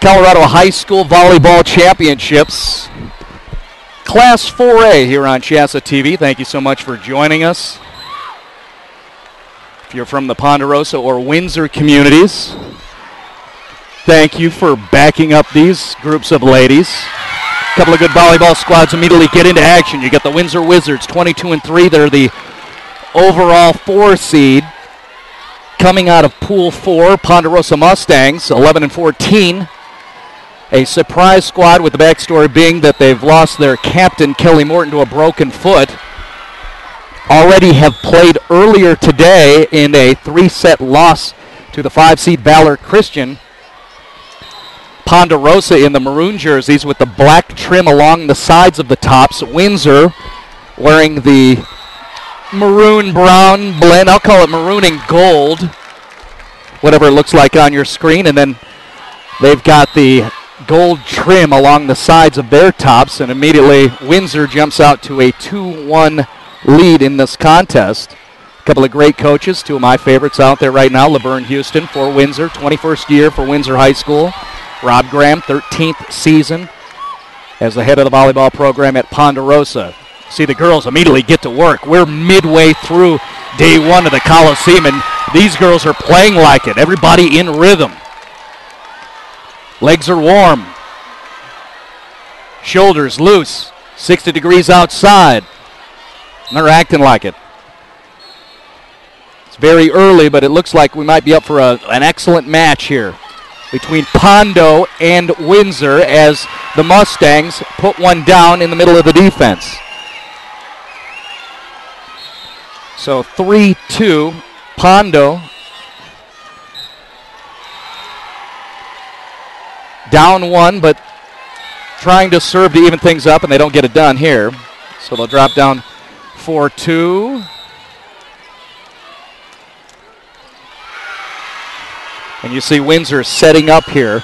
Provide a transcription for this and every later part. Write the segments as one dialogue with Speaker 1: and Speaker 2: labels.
Speaker 1: Colorado High School Volleyball Championships. Class 4A here on CHSAA TV. Thank you so much for joining us. If you're from the Ponderosa or Windsor communities, thank you for backing up these groups of ladies. A couple of good volleyball squads immediately get into action. You got the Windsor Wizards, 22-3. They're the overall 4 seed. Coming out of Pool 4, Ponderosa Mustangs, 11-14. A surprise squad, with the backstory being that they've lost their captain, Kelly Morton, to a broken foot. Already have played earlier today in a 3-set loss to the 5-seed Valor Christian. Ponderosa in the maroon jerseys with the black trim along the sides of the tops. Windsor wearing the maroon-brown blend. I'll call it maroon and gold, whatever it looks like on your screen. And then they've got the gold trim along the sides of their tops, and immediately Windsor jumps out to a 2-1 lead in this contest. A couple of great coaches, two of my favorites out there right now. Laverne Houston for Windsor, 21st year for Windsor High School. Rob Graham, 13th season as the head of the volleyball program at Ponderosa. See the girls immediately get to work. We're midway through day 1 of the Coliseum, and these girls are playing like it. Everybody in rhythm. Legs are warm. Shoulders loose. 60 degrees outside. And they're acting like it. It's very early, but it looks like we might be up for an excellent match here between Pondo and Windsor as the Mustangs put one down in the middle of the defense. So 3-2, Pondo down 1, but trying to serve to even things up, and they don't get it done here. So they'll drop down 4-2. And you see Windsor setting up here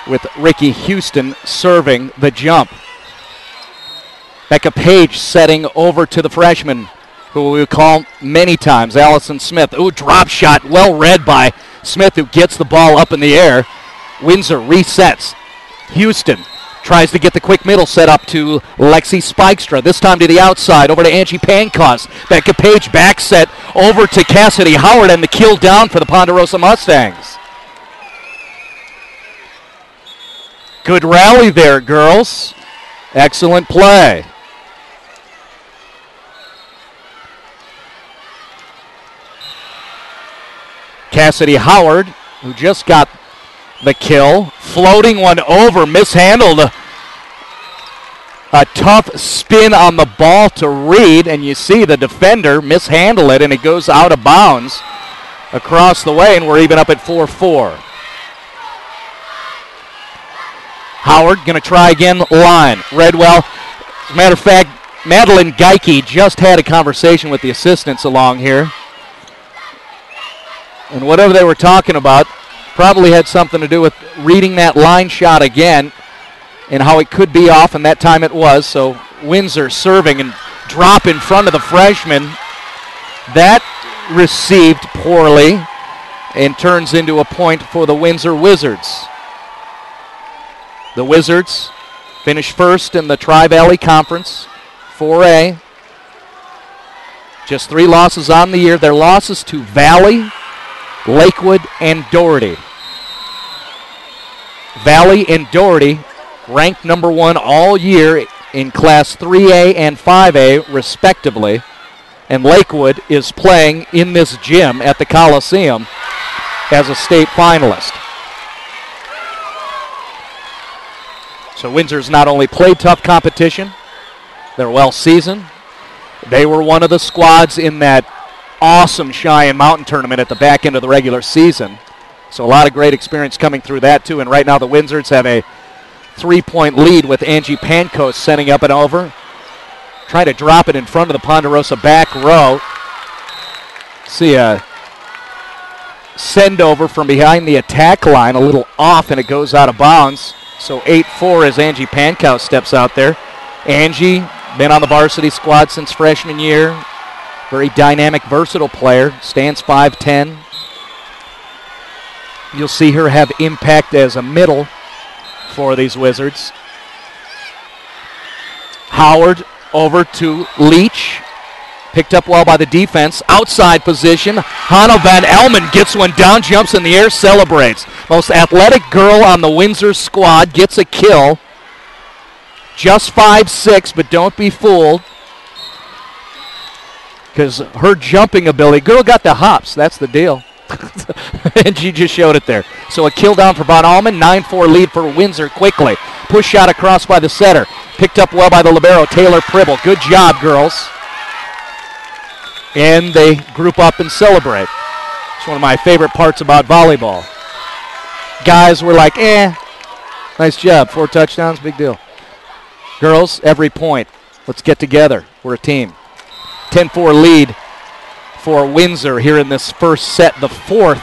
Speaker 1: with Ricky Houston serving the jump. Becca Page setting over to the freshman, who we call many times, Allison Smith. Ooh, drop shot, well read by Smith, who gets the ball up in the air. Windsor resets. Houston tries to get the quick middle set up to Lexi Spikestra. This time to the outside, over to Angie Pankos. Becca Page back set over to Cassidy Howard, and the kill down for the Ponderosa Mustangs. Good rally there, girls. Excellent play. Cassidy Howard, who just got the kill, floating one over, mishandled. A tough spin on the ball to Reed, and you see the defender mishandle it, and it goes out of bounds across the way, and we're even up at 4-4. Howard going to try again, line. Redwell, as a matter of fact, Madeline Geike just had a conversation with the assistants along here. And whatever they were talking about probably had something to do with reading that line shot again and how it could be off, and that time it was. So Windsor serving and drop in front of the freshman. That received poorly and turns into a point for the Windsor Wizards. The Wizards finish first in the Tri-Valley Conference, 4A. Just 3 losses on the year. Their losses to Valley, Lakewood, and Doherty. Valley and Doherty ranked number 1 all year in Class 3A and 5A, respectively. And Lakewood is playing in this gym at the Coliseum as a state finalist. So Windsor's not only played tough competition, they're well seasoned. They were one of the squads in that awesome Cheyenne Mountain tournament at the back end of the regular season. So a lot of great experience coming through that too. And right now the Windsors have a 3-point lead with Angie Pankos setting up and over. Trying to drop it in front of the Ponderosa back row. See a send over from behind the attack line, a little off, and it goes out of bounds. So 8-4 as Angie Pankos steps out there. Angie, been on the varsity squad since freshman year. Very dynamic, versatile player. Stands 5'10". You'll see her have impact as a middle for these Wizards. Howard over to Leach. Picked up well by the defense. Outside position. Hannah Van Elman gets one down, jumps in the air, celebrates. Most athletic girl on the Windsor squad gets a kill. Just 5'6", but don't be fooled. Because her jumping ability, girl got the hops, that's the deal. And she just showed it there. So a kill down for Von Allman, 9-4 lead for Windsor quickly. Push shot across by the setter. Picked up well by the libero, Taylor Pribble. Good job, girls. And they group up and celebrate. It's one of my favorite parts about volleyball. Guys were like, nice job, 4 touchdowns, big deal. Girls, every point. Let's get together. We're a team. 10-4 lead for Windsor here in this first set, the 4th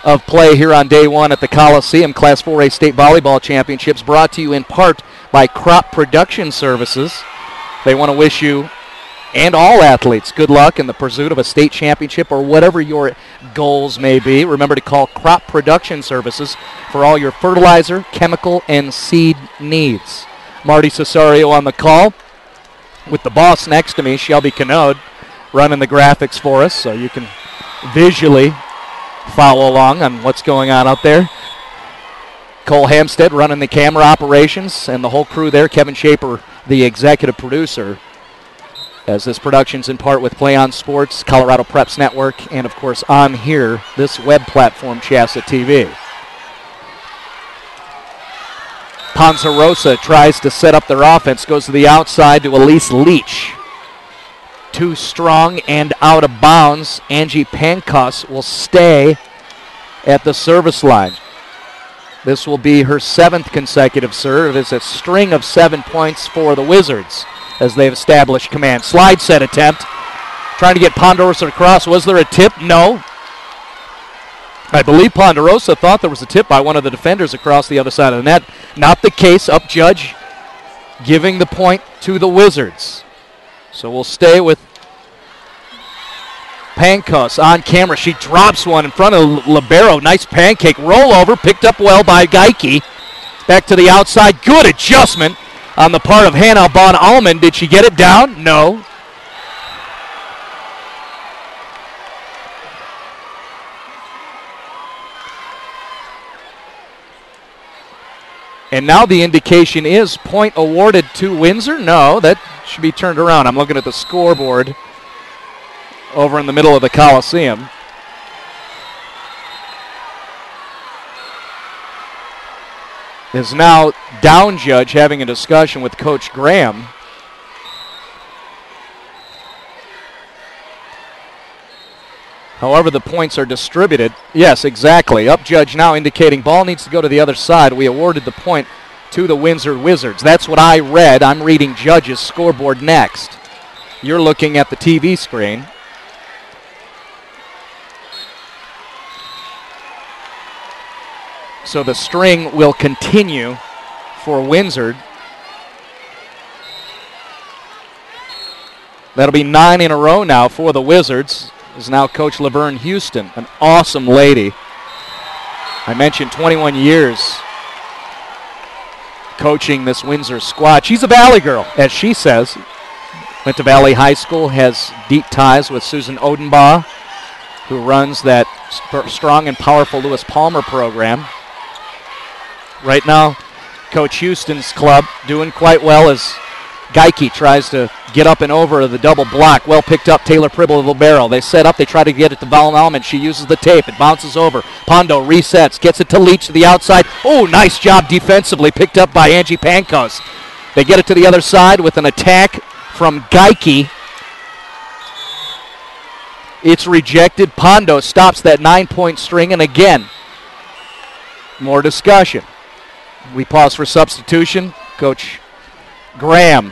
Speaker 1: of play here on day 1 at the Coliseum. Class 4A State Volleyball Championships brought to you in part by Crop Production Services. They want to wish you and all athletes good luck in the pursuit of a state championship or whatever your goals may be. Remember to call Crop Production Services for all your fertilizer, chemical, and seed needs. Marty Cesario on the call with the boss next to me, Shelby Canode, running the graphics for us so you can visually follow along on what's going on out there. Cole Hampstead running the camera operations and the whole crew there. Kevin Shaper, the executive producer, as this production's in part with Play On Sports, Colorado Preps Network, and of course on here, this web platform, CHSAA TV. Ponderosa tries to set up their offense, goes to the outside to Elise Leach. Too strong and out of bounds. Angie Pankos will stay at the service line. This will be her 7th consecutive serve. It's a string of 7 points for the Wizards as they've established command. Slide set attempt. Trying to get Ponderosa across. Was there a tip? No. I believe Ponderosa thought there was a tip by one of the defenders across the other side of the net. Not the case. Up judge giving the point to the Wizards. So we'll stay with Pankos on camera. She drops one in front of libero. Nice pancake. Rollover. Picked up well by Geike. Back to the outside. Good adjustment on the part of Hannah Von Allman. Did she get it down? No. And now the indication is point awarded to Windsor? No, that should be turned around. I'm looking at the scoreboard over in the middle of the Coliseum. Is now down judge having a discussion with Coach Graham. However, the points are distributed. Yes, exactly. Up judge now indicating ball needs to go to the other side. We awarded the point to the Windsor Wizards. That's what I read. I'm reading judge's scoreboard next. You're looking at the TV screen. So the string will continue for Windsor. That'll be 9 in a row now for the Wizards. Is now Coach Laverne Houston, an awesome lady. I mentioned 21 years coaching this Windsor squad. She's a Valley girl, as she says. Went to Valley High School, has deep ties with Susan Odenbaugh, who runs that strong and powerful Lewis Palmer program. Right now, Coach Houston's club doing quite well as Geike tries to get up and over the double block. Well picked up, Taylor Pribble of libero. They set up, they try to get it to Von Allman. She uses the tape, it bounces over. Pondo resets, gets it to Leach to the outside. Oh, nice job defensively, picked up by Angie Pankos. They get it to the other side with an attack from Geike. It's rejected. Pondo stops that 9-point string, and again, more discussion. We pause for substitution. Coach Graham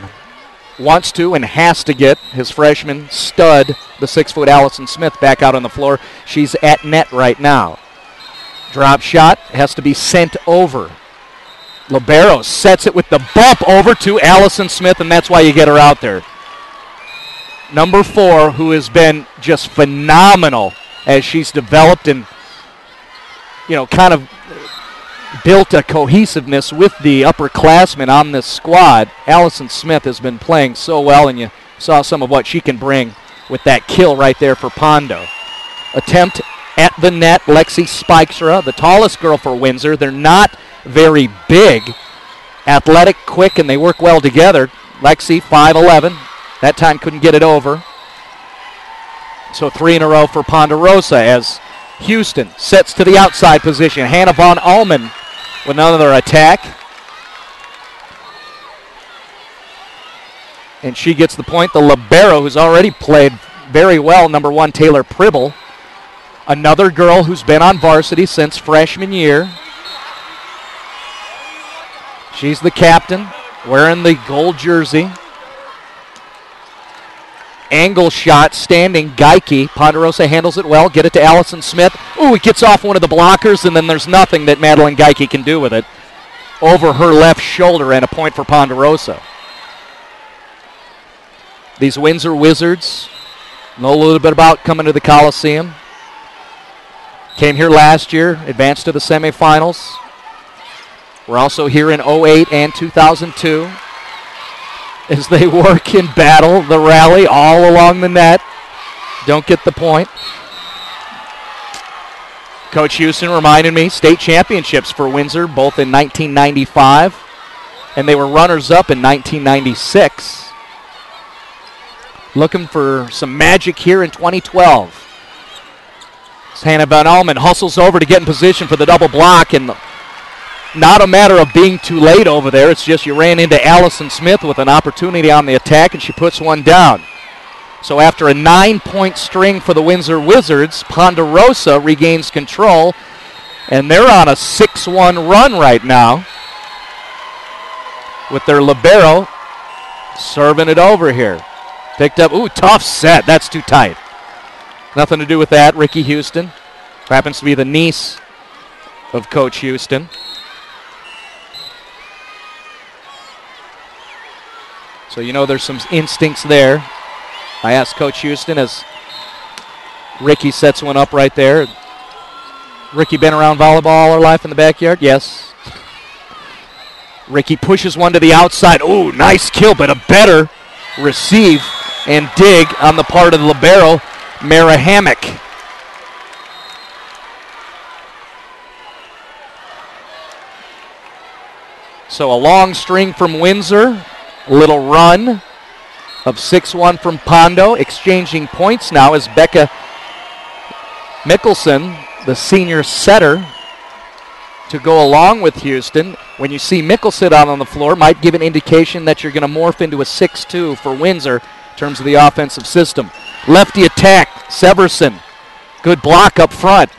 Speaker 1: wants to and has to get his freshman stud, the 6-foot Allison Smith, back out on the floor. She's at net right now. Drop shot has to be sent over. Libero sets it with the bump over to Allison Smith, and that's why you get her out there. Number 4, who has been just phenomenal as she's developed and kind of built a cohesiveness with the upperclassmen on this squad. Allison Smith has been playing so well, and you saw some of what she can bring with that kill right there for Pondo. Attempt at the net. Lexi Spikesra, the tallest girl for Windsor. They're not very big. Athletic, quick, and they work well together. Lexi, 5'11". That time couldn't get it over. So 3 in a row for Ponderosa as Houston sets to the outside position. Hannah Von Allman with another attack. And she gets the point. The libero, who's already played very well, number 1, Taylor Pribble. Another girl who's been on varsity since freshman year. She's the captain, wearing the gold jersey. Angle shot, standing, Geike. Ponderosa handles it well. Get it to Allison Smith. Ooh, it gets off one of the blockers, and then there's nothing that Madeline Geike can do with it. Over her left shoulder, and a point for Ponderosa. These Windsor Wizards know a little bit about coming to the Coliseum. Came here last year, advanced to the semifinals. We're also here in 08 and 2002. As they work and battle the rally all along the net. Don't get the point. Coach Houston reminded me, state championships for Windsor, both in 1995, and they were runners-up in 1996. Looking for some magic here in 2012. As Hannah Van Allman hustles over to get in position for the double block, and not a matter of being too late over there. It's just you ran into Allison Smith with an opportunity on the attack, and she puts one down. So after a 9-point string for the Windsor Wizards, Ponderosa regains control, and they're on a 6-1 run right now with their libero serving it over here. Picked up, ooh, tough set. That's too tight. Nothing to do with that. Ricky Houston, who happens to be the niece of Coach Houston. So you know there's some instincts there. I asked Coach Houston as Ricky sets one up right there. Ricky been around volleyball all her life in the backyard? Yes. Ricky pushes one to the outside. Ooh, nice kill, but a better receive and dig on the part of the libero, Mara Hammock. So a long string from Windsor. A little run of 6-1 from Pondo. Exchanging points now as Becca Mickelson, the senior setter, to go along with Houston. When you see Mickelson out on the floor, might give an indication that you're going to morph into a 6-2 for Windsor in terms of the offensive system. Lefty attack, Severson. Good block up front.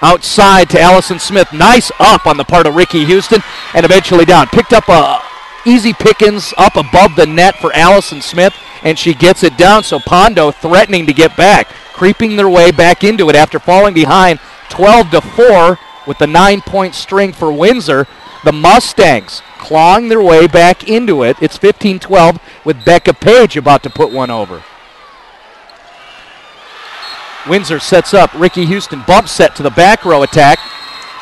Speaker 1: Outside to Allison Smith. Nice up on the part of Ricky Houston, and eventually down. Picked up a easy pickings up above the net for Allison Smith, and she gets it down. So Pondo threatening to get back, creeping their way back into it after falling behind 12-4 with the 9-point string for Windsor. The Mustangs clawing their way back into it. It's 15-12 with Becca Page about to put one over. Windsor sets up. Ricky Houston bump set to the back row attack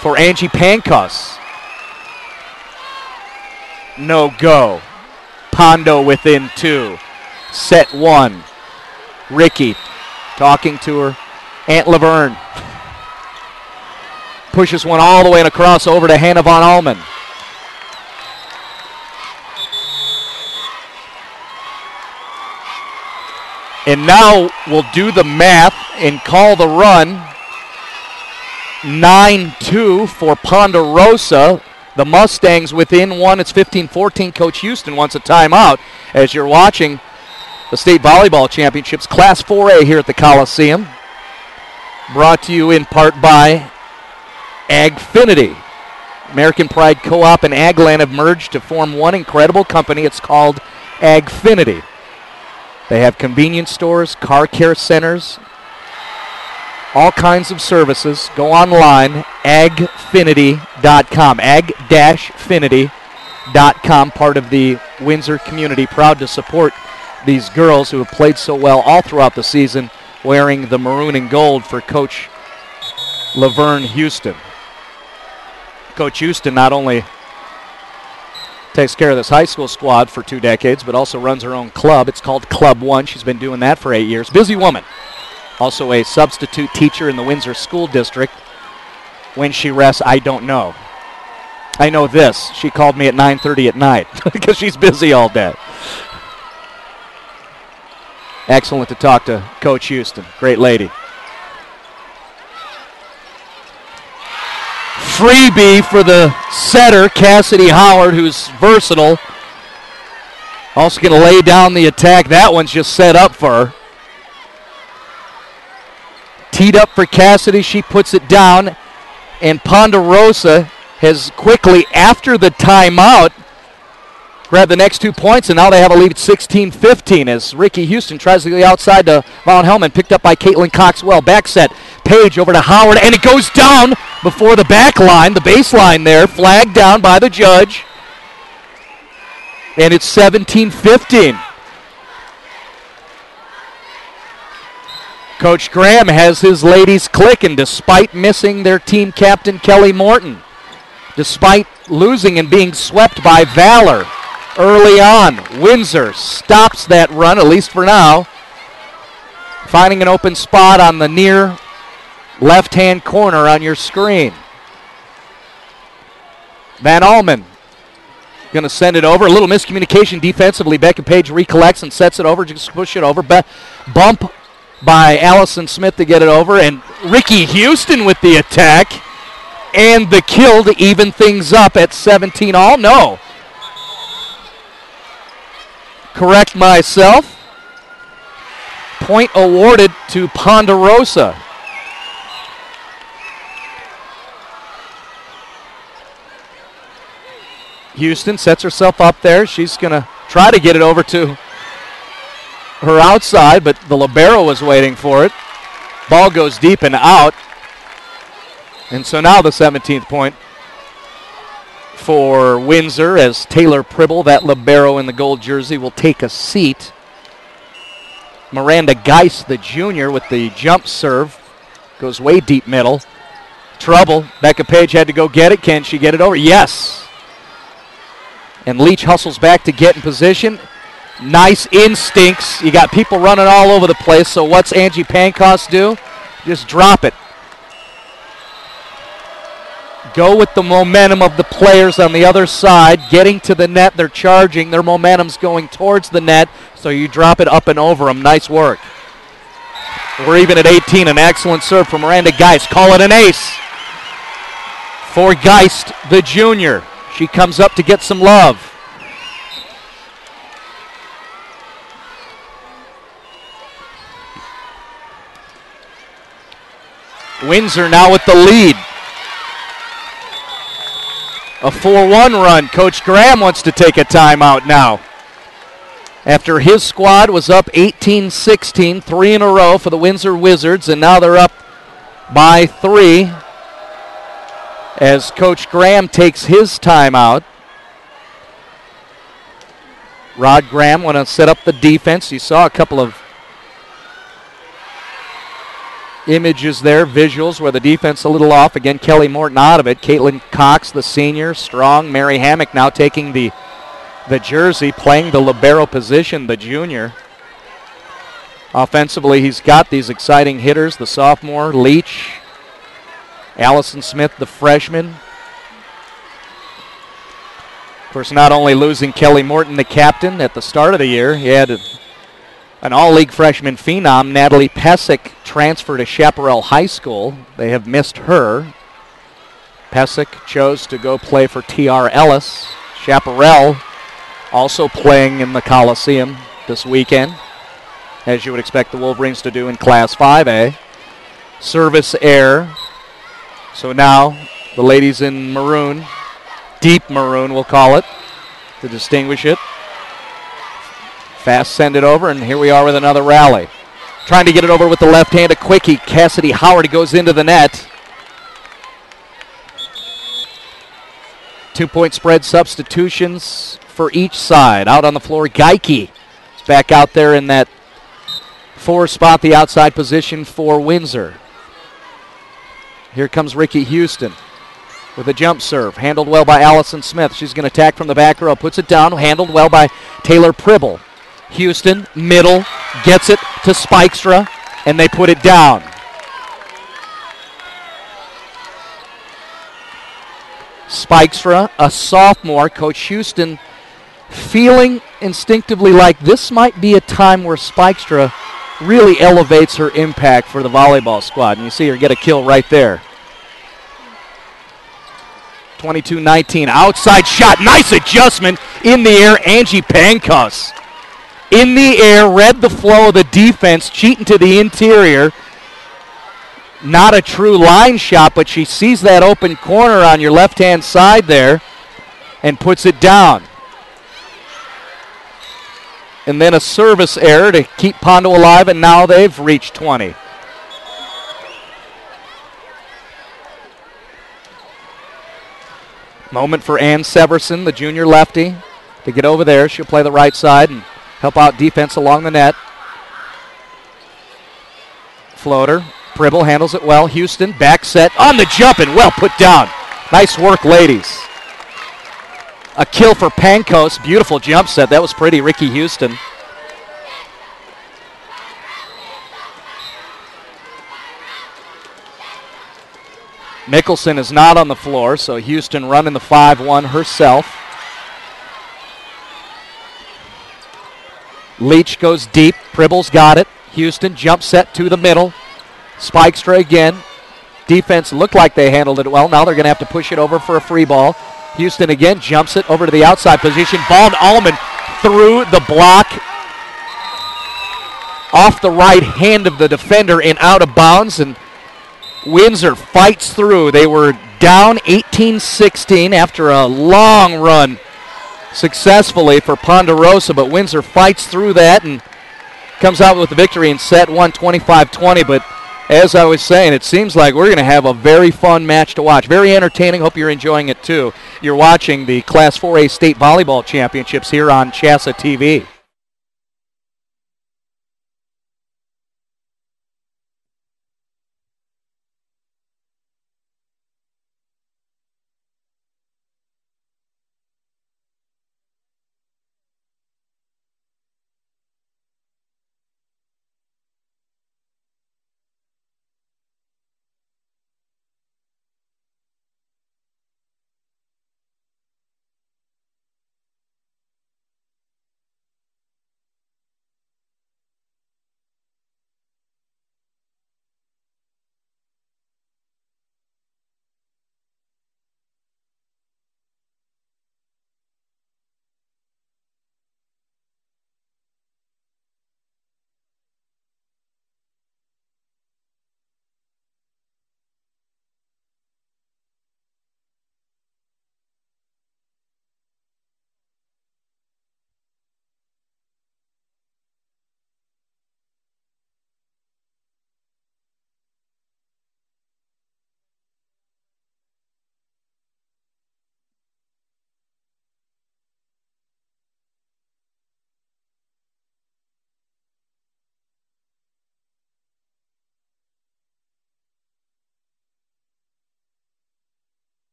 Speaker 1: for Angie Pankos. No go. Pondo within 2. Set 1. Ricky talking to her Aunt Laverne. Pushes one all the way and across over to Hannah Von Allman. And now we'll do the math and call the run. 9-2 for Ponderosa. The Mustangs within 1. It's 15-14. Coach Houston wants a timeout as you're watching the State Volleyball Championships Class 4A here at the Coliseum. Brought to you in part by Agfinity. American Pride Co-op and Agland have merged to form one incredible company. It's called Agfinity. They have convenience stores, car care centers, all kinds of services. Go online, agfinity.com, ag-finity.com, part of the Windsor community. Proud to support these girls who have played so well all throughout the season, wearing the maroon and gold for Coach Laverne Houston. Coach Houston not only takes care of this high school squad for 2 decades, but also runs her own club. It's called Club One. She's been doing that for 8 years. Busy woman. Also a substitute teacher in the Windsor School District. When she rests, I don't know. I know this. She called me at 9:30 at night because she's busy all day. Excellent to talk to Coach Houston. Great lady. Freebie for the setter, Cassidy Howard, who's versatile. Also going to lay down the attack. That one's just set up for her. Teed up for Cassidy. She puts it down. And Ponderosa has quickly, after the timeout, grabbed the next 2 points, and now they have a lead at 16-15 as Ricky Houston tries to go outside to Von Hellman, picked up by Caitlin Coxwell. Back set, Page over to Howard, and it goes down before the back line, the baseline there, flagged down by the judge. And it's 17-15. Coach Graham has his ladies clicking despite missing their team captain, Kelly Morton. Despite losing and being swept by Valor early on. Windsor stops that run, at least for now. Finding an open spot on the near left-hand corner on your screen. Van Allman going to send it over. A little miscommunication defensively. Becca Page recollects and sets it over. Just push it over. Bump by Allison Smith to get it over. And Ricky Houston with the attack. And the kill to even things up at 17 all. No. Correct myself. Point awarded to Ponderosa. Houston sets herself up there. She's going to try to get it over to her outside, but the libero was waiting for it. Ball goes deep and out. And so now the 17th point for Windsor as Taylor Pribble, that libero in the gold jersey, will take a seat. Miranda Geist, the junior, with the jump serve. Goes way deep middle. Trouble. Becca Page had to go get it. Can she get it over? Yes. And Leach hustles back to get in position. Nice instincts. You got people running all over the place, so what's Angie Pankos do? Just drop it. Go with the momentum of the players on the other side. Getting to the net, they're charging. Their momentum's going towards the net, so you drop it up and over them. Nice work. We're even at 18. An excellent serve from Miranda Geist. Call it an ace for Geist, the junior. She comes up to get some love. Windsor now with the lead. A 4-1 run. Coach Graham wants to take a timeout now. After his squad was up 18-16, 3 in a row for the Windsor Wizards, and now they're up by 3 as Coach Graham takes his timeout. Rod Graham want to set up the defense. You saw a couple of images there, visuals, where the defense a little off. Again, Kelly Morton out of it. Caitlin Cox, the senior, strong. Mary Hammock now taking the jersey, playing the libero position, the junior. Offensively, he's got these exciting hitters, the sophomore, Leach, Allison Smith, the freshman. Of course, not only losing Kelly Morton, the captain, at the start of the year, he had an all-league freshman phenom, Natalie Pesic, transferred to Chaparral High School. They have missed her. Pesic chose to go play for T.R. Ellis. Chaparral also playing in the Coliseum this weekend, as you would expect the Wolverines to do in Class 5A. Service error. So now the ladies in maroon, deep maroon we'll call it, to distinguish it. Fast send it over, and here we are with another rally. Trying to get it over with the left hand, a quickie. Cassidy Howard goes into the net. 2-point spread substitutions for each side. Out on the floor, Geike is back out there in that 4 spot, the outside position for Windsor. Here comes Ricky Houston. with a jump serve. Handled well by Allison Smith. She's going to attack from the back row. Puts it down. Handled well by Taylor Pribble. Houston, middle, gets it to Spikestra, and they put it down. Spikestra, a sophomore. Coach Houston feeling instinctively like this might be a time where Spikestra really elevates her impact for the volleyball squad. And you see her get a kill right there. 22-19, outside shot. Nice adjustment in the air. Angie Pankos in the air, read the flow of the defense, cheating to the interior. Not a true line shot, but she sees that open corner on your left-hand side there and puts it down. And then a service error to keep Pondo alive, and now they've reached 20. Moment for Ann Severson, the junior lefty, to get over there. She'll play the right side and help out defense along the net. Floater. Pribble handles it well. Houston, back set on the jump and well put down. Nice work, ladies. A kill for Pankos. Beautiful jump set. That was pretty. Ricky Houston. Mickelson is not on the floor, so Houston running the 5-1 herself. Leach goes deep. Pribble's got it. Houston jump set to the middle. Spikestra again. Defense looked like they handled it well. Now they're going to have to push it over for a free ball. Houston again jumps it over to the outside position. Ball to Allman through the block. Off the right hand of the defender and out of bounds. And Windsor fights through. They were down 18-16 after a long run successfully for Ponderosa, but Windsor fights through that and comes out with the victory in set one, 25-20. But as I was saying, it seems like we're going to have a very fun match to watch. Very entertaining. Hope you're enjoying it too. You're watching the Class 4A State Volleyball Championships here on CHSAA TV.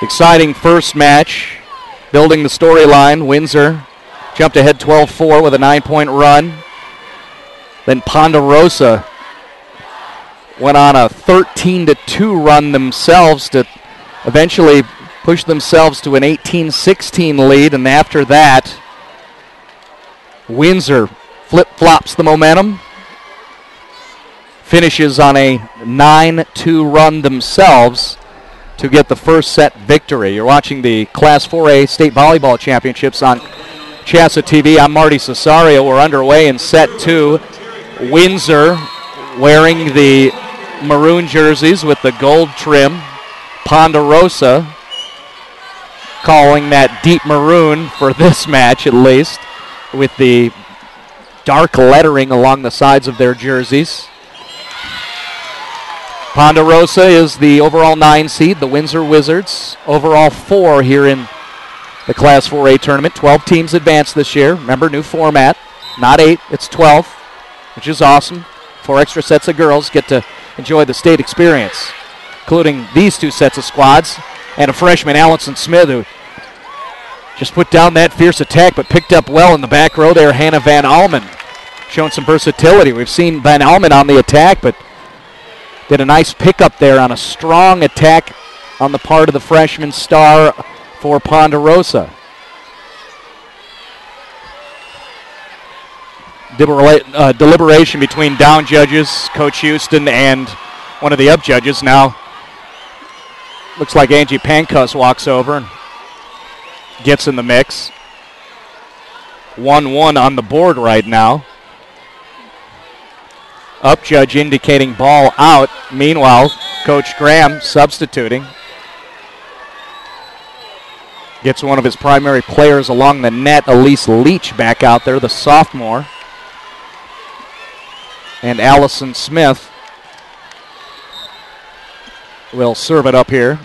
Speaker 1: Exciting first match, building the storyline. Windsor jumped ahead 12-4 with a 9-point run. Then Ponderosa went on a 13-2 run themselves to eventually push themselves to an 18-16 lead. And after that, Windsor flip-flops the momentum, finishes on a 9-2 run themselves to get the first set victory. You're watching the Class 4A State Volleyball Championships on CHSAA TV. I'm Marty Cesario. We're underway in set two. Windsor wearing the maroon jerseys with the gold trim. Ponderosa calling that deep maroon for this match at least, with the dark lettering along the sides of their jerseys. Ponderosa is the overall 9 seed. The Windsor Wizards overall 4 here in the Class 4A tournament. 12 teams advanced this year. Remember, new format. Not 8, it's 12, which is awesome. 4 extra sets of girls get to enjoy the state experience, including these 2 sets of squads and a freshman, Allison Smith, who just put down that fierce attack but picked up well in the back row there. Hannah Van Almen showing some versatility. We've seen Van Almen on the attack, but did a nice pickup there on a strong attack on the part of the freshman star for Ponderosa. Deliberation between down judges, Coach Houston, and one of the up judges. Now looks like Angie Pankus walks over and gets in the mix. 1-1 on the board right now. Up judge indicating ball out. Meanwhile, Coach Graham substituting. Gets one of his primary players along the net, Elise Leach, back out there, the sophomore. And Allison Smith will serve it up here.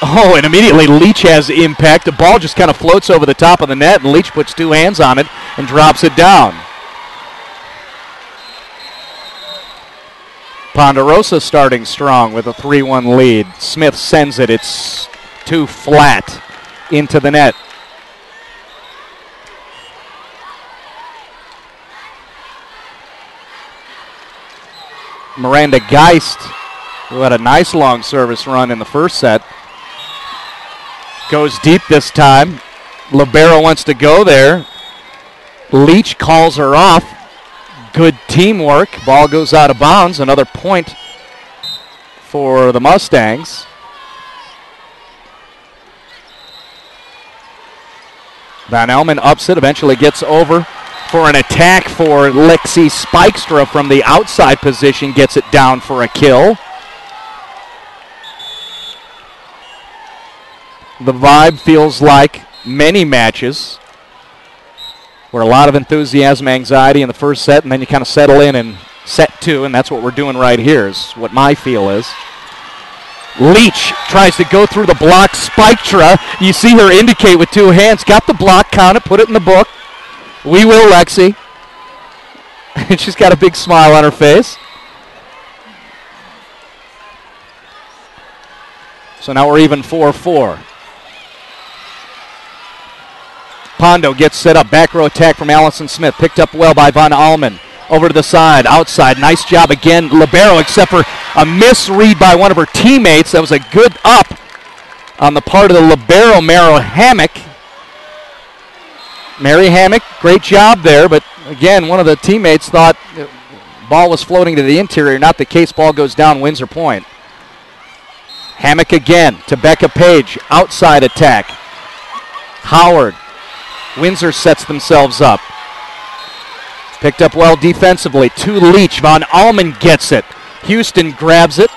Speaker 1: Oh, and immediately Leach has impact. The ball just kind of floats over the top of the net, and Leach puts 2 hands on it and drops it down. Ponderosa starting strong with a 3-1 lead. Smith sends it. It's too flat into the net. Miranda Geist, who had a nice long service run in the first set, goes deep this time. Libero wants to go there. Leach calls her off. Good teamwork. Ball goes out of bounds. Another point for the Mustangs. Van Elman ups it, eventually gets over for an attack for Lexi Spikestra from the outside position, gets it down for a kill. The vibe feels like many matches where a lot of enthusiasm, anxiety in the first set, and then you kind of settle in set 2, and that's what we're doing right here is what my feel is. Leach tries to go through the block. Spikestra, you see her indicate with 2 hands, got the block, count it, put it in the book. We will, Lexi. And she's got a big smile on her face. So now we're even 4-4. Pondo gets set up. Back row attack from Allison Smith. Picked up well by Von Allman. Over to the side, outside. Nice job again, Libero, except for a misread by one of her teammates. That was a good up on the part of the Libero, Mary Hammock, great job there, but again, one of the teammates thought the ball was floating to the interior. Not the case. Ball goes down, Windsor point. Hammock again to Becca Page. Outside attack. Howard. Windsor sets themselves up. Picked up well defensively. To Leach. Von Allman gets it. Houston grabs it.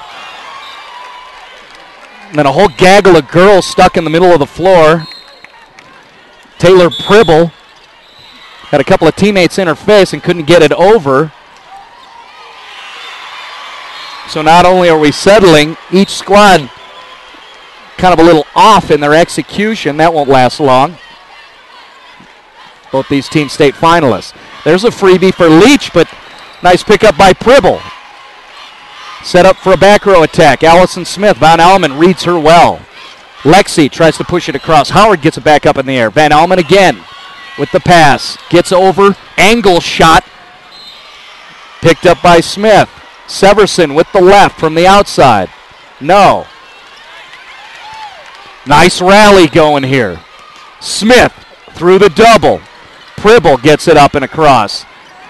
Speaker 1: And then a whole gaggle of girls stuck in the middle of the floor. Taylor Pribble had a couple of teammates in her face and couldn't get it over. So not only are we settling, each squad kind of a little off in their execution. That won't last long. Both these teams state finalists. There's a freebie for Leach, but nice pickup by Pribble. Set up for a back row attack. Allison Smith, Van Almen reads her well. Lexi tries to push it across. Howard gets it back up in the air. Van Almen again with the pass. Gets over. Angle shot. Picked up by Smith. Severson with the left from the outside. No. Nice rally going here. Smith through the double. Pribble gets it up and across.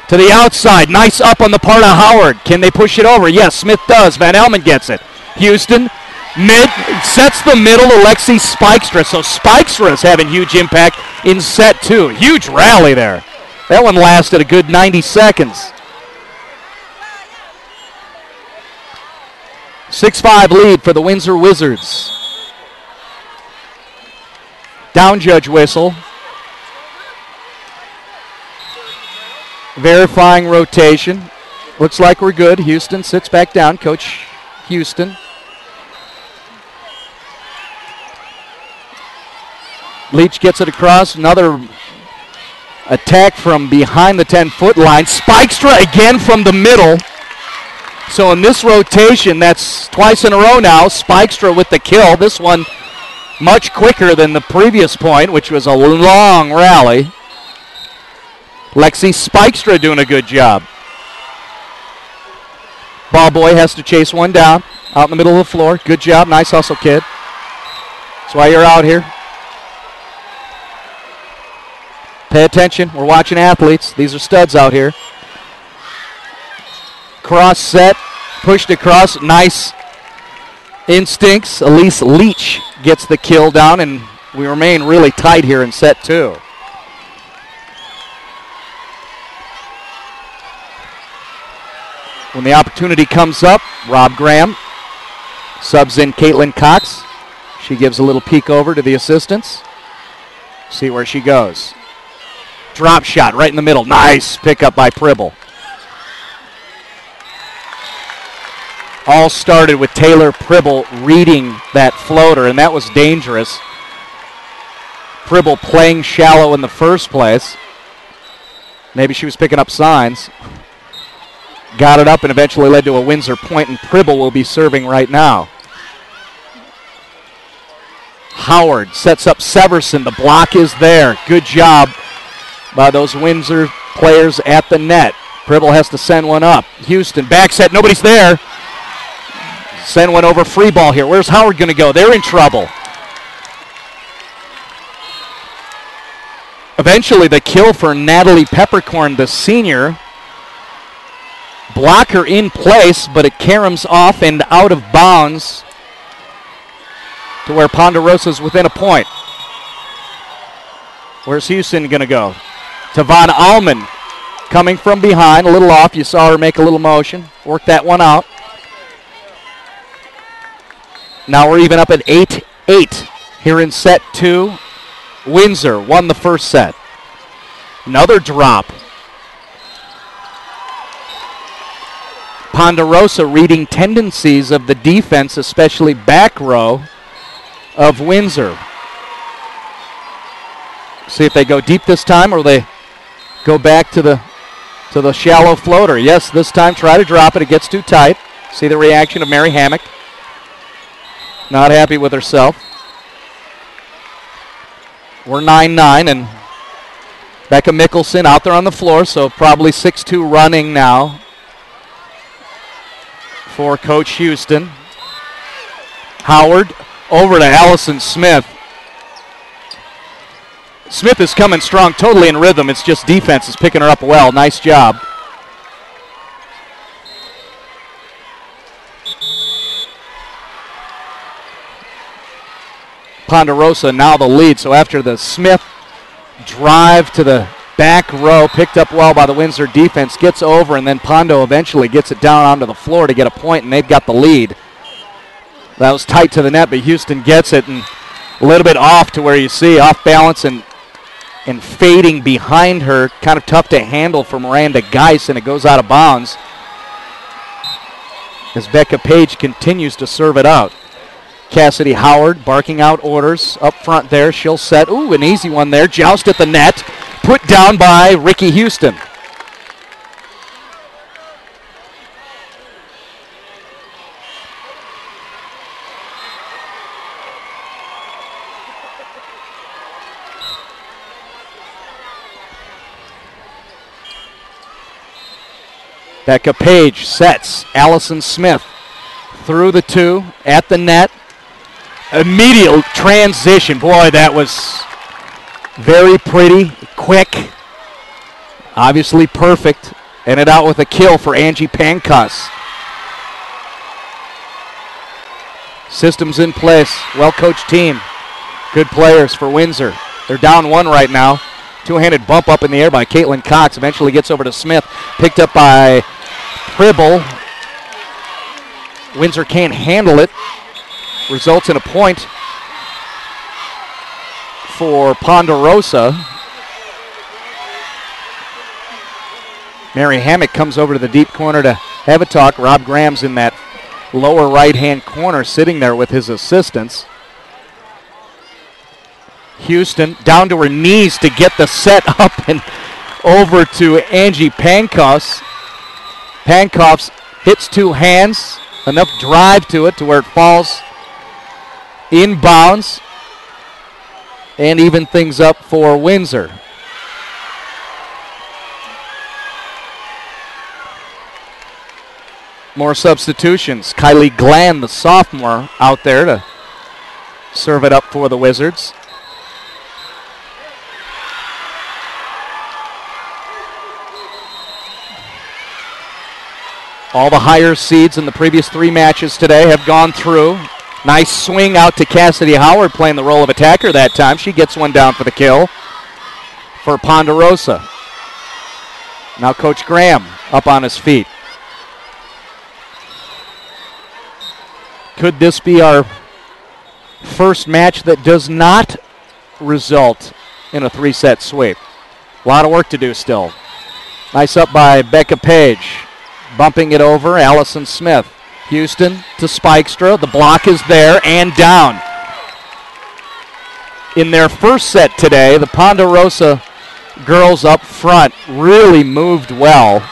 Speaker 1: To the outside. Nice up on the part of Howard. Can they push it over? Yes, Smith does. Van Almen gets it. Houston. Mid, sets the middle to Lexi Spikestra. So Spikestra is having huge impact in set 2. Huge rally there. That one lasted a good 90 seconds. 6-5 lead for the Windsor Wizards. Down judge whistle. Verifying rotation. Looks like we're good. Houston sits back down. Coach Houston. Leach gets it across. Another attack from behind the 10-foot line. Spikestra again from the middle. So in this rotation, that's twice in a row now. Spikestra with the kill. This one much quicker than the previous point, which was a long rally. Lexi Spikestra doing a good job. Ball boy has to chase one down out in the middle of the floor. Good job. Nice hustle, kid. That's why you're out here. Pay attention. We're watching athletes. These are studs out here. Cross set. Pushed across. Nice instincts. Elise Leach gets the kill down, and we remain really tight here in set 2. When the opportunity comes up, Rob Graham subs in Caitlin Cox. She gives a little peek over to the assistants. See where she goes. Drop shot right in the middle. Nice pickup by Pribble. All started with Taylor Pribble reading that floater, and that was dangerous. Pribble playing shallow in the first place. Maybe she was picking up signs. Got it up and eventually led to a Windsor point, and Pribble will be serving right now. Howard sets up Severson. The block is there. Good job by those Windsor players at the net. Pribble has to send one up. Houston back set. Nobody's there. Send one over. Free ball here. Where's Howard going to go? They're in trouble. Eventually the kill for Natalie Peppercorn, the senior. Blocker in place, but it caroms off and out of bounds to where Ponderosa's within a point. Where's Houston going to go? Tavon Allman coming from behind, a little off. You saw her make a little motion. Work that one out. Now we're even up at 8-8 here in set 2. Windsor won the first set. Another drop. Ponderosa reading tendencies of the defense, especially back row of Windsor. See if they go deep this time or they go back to the shallow floater. Yes, this time try to drop it. It gets too tight. See the reaction of Mary Hammock. Not happy with herself. We're 9-9, and Becca Mickelson out there on the floor, so probably 6-2 running now for Coach Houston. Howard over to Allison Smith. Smith is coming strong, totally in rhythm. It's just defense is picking her up well. Nice job. Ponderosa now the lead. So after the Smith drive to the back row, picked up well by the Windsor defense, gets over, and then Pondo eventually gets it down onto the floor to get a point, and they've got the lead. That was tight to the net, but Houston gets it, and a little bit off to where you see off balance and fading behind her. Kind of tough to handle for Miranda Geis, and it goes out of bounds as Becca Page continues to serve it out. Cassidy Howard barking out orders up front there. She'll set. Ooh, an easy one there. Joust at the net. Put down by Ricky Houston. Becca Page sets. Allison Smith through the 2 at the net. Immediate transition. Boy, that was very pretty, quick, obviously perfect. Ended out with a kill for Angie Pancus. Systems in place. Well-coached team. Good players for Windsor. They're down 1 right now. Two-handed bump up in the air by Caitlin Cox. Eventually gets over to Smith. Picked up by Pribble. Windsor can't handle it. Results in a point for Ponderosa. Mary Hammock comes over to the deep corner to have a talk. Rob Graham's in that lower right-hand corner sitting there with his assistants. Houston down to her knees to get the set up and over to Angie Pankoffs. Pankoffs hits two hands, enough drive to it to where it falls inbounds and even things up for Windsor. More substitutions. Kylie Glenn, the sophomore, out there to serve it up for the Wizards. All the higher seeds in the previous three matches today have gone through. Nice swing out to Cassidy Howard, playing the role of attacker that time. She gets one down for the kill for Ponderosa. Now Coach Graham up on his feet. Could this be our first match that does not result in a three-set sweep? A lot of work to do still. Nice up by Becca Page. Bumping it over, Allison Smith. Houston to Spikestra. The block is there and down. In their first set today, the Ponderosa girls up front really moved well.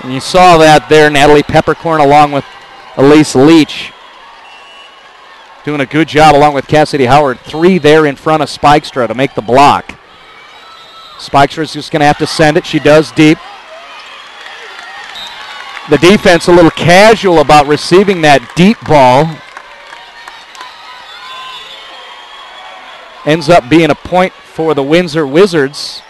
Speaker 1: And you saw that there, Natalie Peppercorn along with Elise Leach doing a good job along with Cassidy Howard. Three there in front of Spikestra to make the block. Spikestra's just going to have to send it. She does deep. The defense a little casual about receiving that deep ball. Ends up being a point for the Windsor Wizards.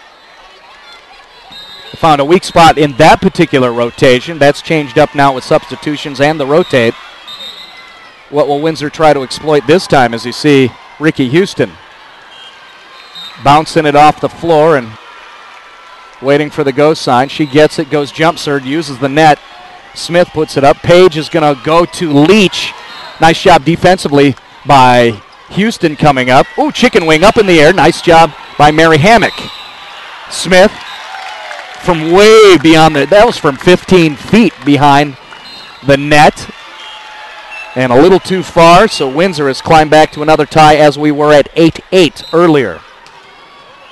Speaker 1: Found a weak spot in that particular rotation. That's changed up now with substitutions and the rotate. What will Windsor try to exploit this time as you see Ricky Houston bouncing it off the floor and waiting for the go sign. She gets it, goes jump serve, uses the net. Smith puts it up. Page is going to go to Leach. Nice job defensively by Houston coming up. Ooh, chicken wing up in the air. Nice job by Mary Hammock. Smith from way beyond that was from 15 feet behind the net. And a little too far, so Windsor has climbed back to another tie as we were at 8-8 earlier.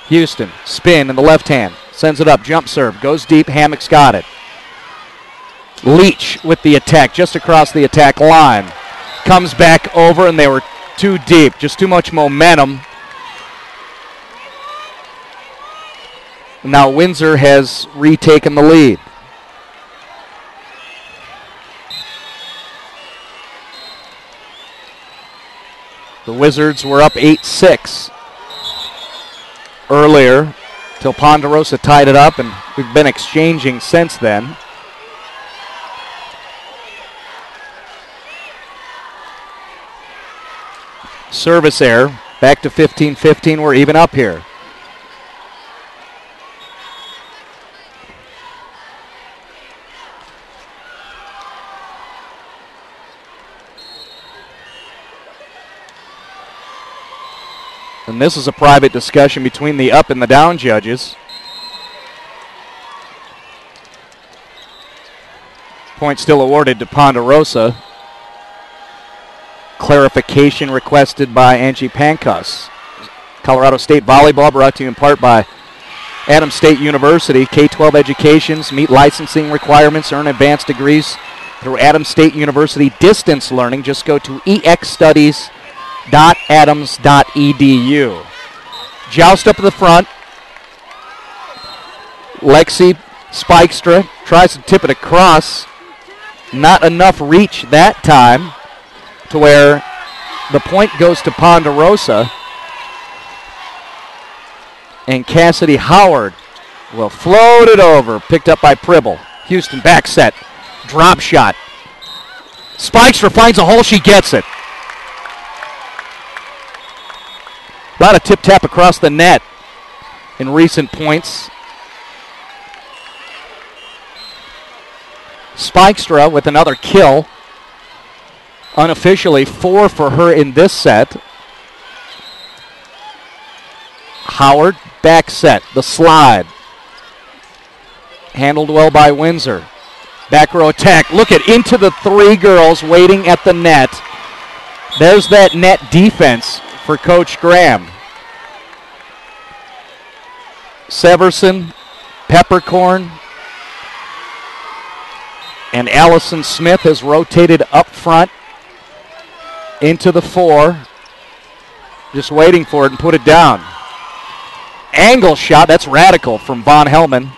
Speaker 1: Houston, spin in the left hand. Sends it up, jump serve, goes deep, Hammock's got it. Leach with the attack, just across the attack line. Comes back over, and they were too deep, just too much momentum. Now Windsor has retaken the lead. The Wizards were up 8-6 earlier till Ponderosa tied it up, and we've been exchanging since then. Service error, back to 15-15. We're even up here. And this is a private discussion between the up and the down judges. Point still awarded to Ponderosa. Clarification requested by Angie Pankoffs. Colorado State Volleyball brought to you in part by Adams State University. K-12 educations meet licensing requirements, earn advanced degrees through Adams State University distance learning. Just go to exstudies.adams.edu. Joust up to the front. Lexi Spikestra tries to tip it across. Not enough reach that time to where the point goes to Ponderosa. And Cassidy Howard will float it over. Picked up by Pribble. Houston back set. Drop shot. Spikestra finds a hole. She gets it. A lot of tip-tap across the net in recent points. Spikestra with another kill. Unofficially, 4 for her in this set. Howard, back set, the slide. Handled well by Windsor. Back row attack. Look at into the 3 girls waiting at the net. There's that net defense for Coach Graham. Severson, Peppercorn, and Allison Smith has rotated up front into the 4. Just waiting for it and put it down. Angle shot, that's radical from Von Hellman.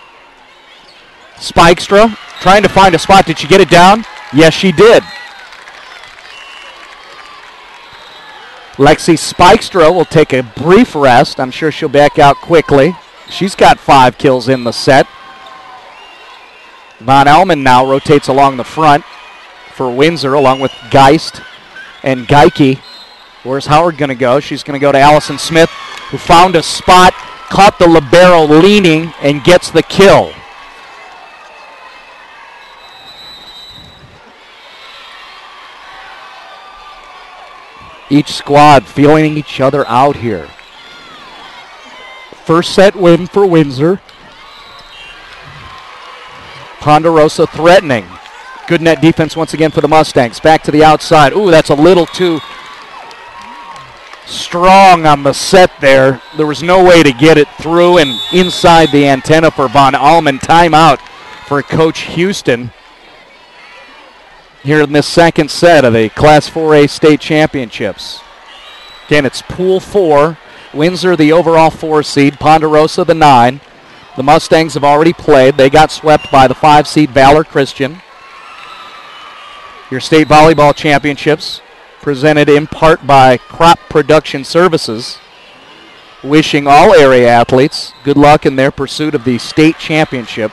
Speaker 1: Spikestra trying to find a spot. Did she get it down? Yes, she did. Lexi Spikestra will take a brief rest. I'm sure she'll back out quickly. She's got 5 kills in the set. Von Hellman now rotates along the front for Windsor along with Geist and Geike. Where's Howard going to go? She's going to go to Allison Smith, who found a spot, caught the libero leaning, and gets the kill. Each squad feeling each other out here. First set win for Windsor. Ponderosa threatening. Good net defense once again for the Mustangs. Back to the outside. Ooh, that's a little too strong on the set there. There was no way to get it through and inside the antenna for Von Allman. Timeout for Coach Houston here in this second set of the Class 4A state championships. Again, it's Pool 4. Windsor, the overall 4 seed. Ponderosa, the 9. The Mustangs have already played. They got swept by the 5 seed Valor Christian. Your state volleyball championships presented in part by Crop Production Services. Wishing all area athletes good luck in their pursuit of the state championship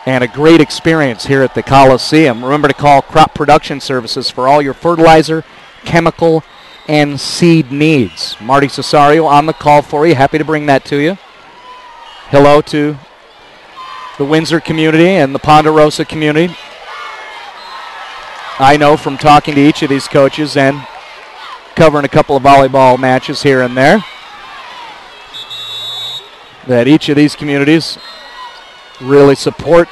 Speaker 1: and a great experience here at the Coliseum. Remember to call Crop Production Services for all your fertilizer, chemical, and seed needs. Marty Cesario on the call for you. Happy to bring that to you. Hello to the Windsor community and the Ponderosa community. I know from talking to each of these coaches and covering a couple of volleyball matches here and there that each of these communities really support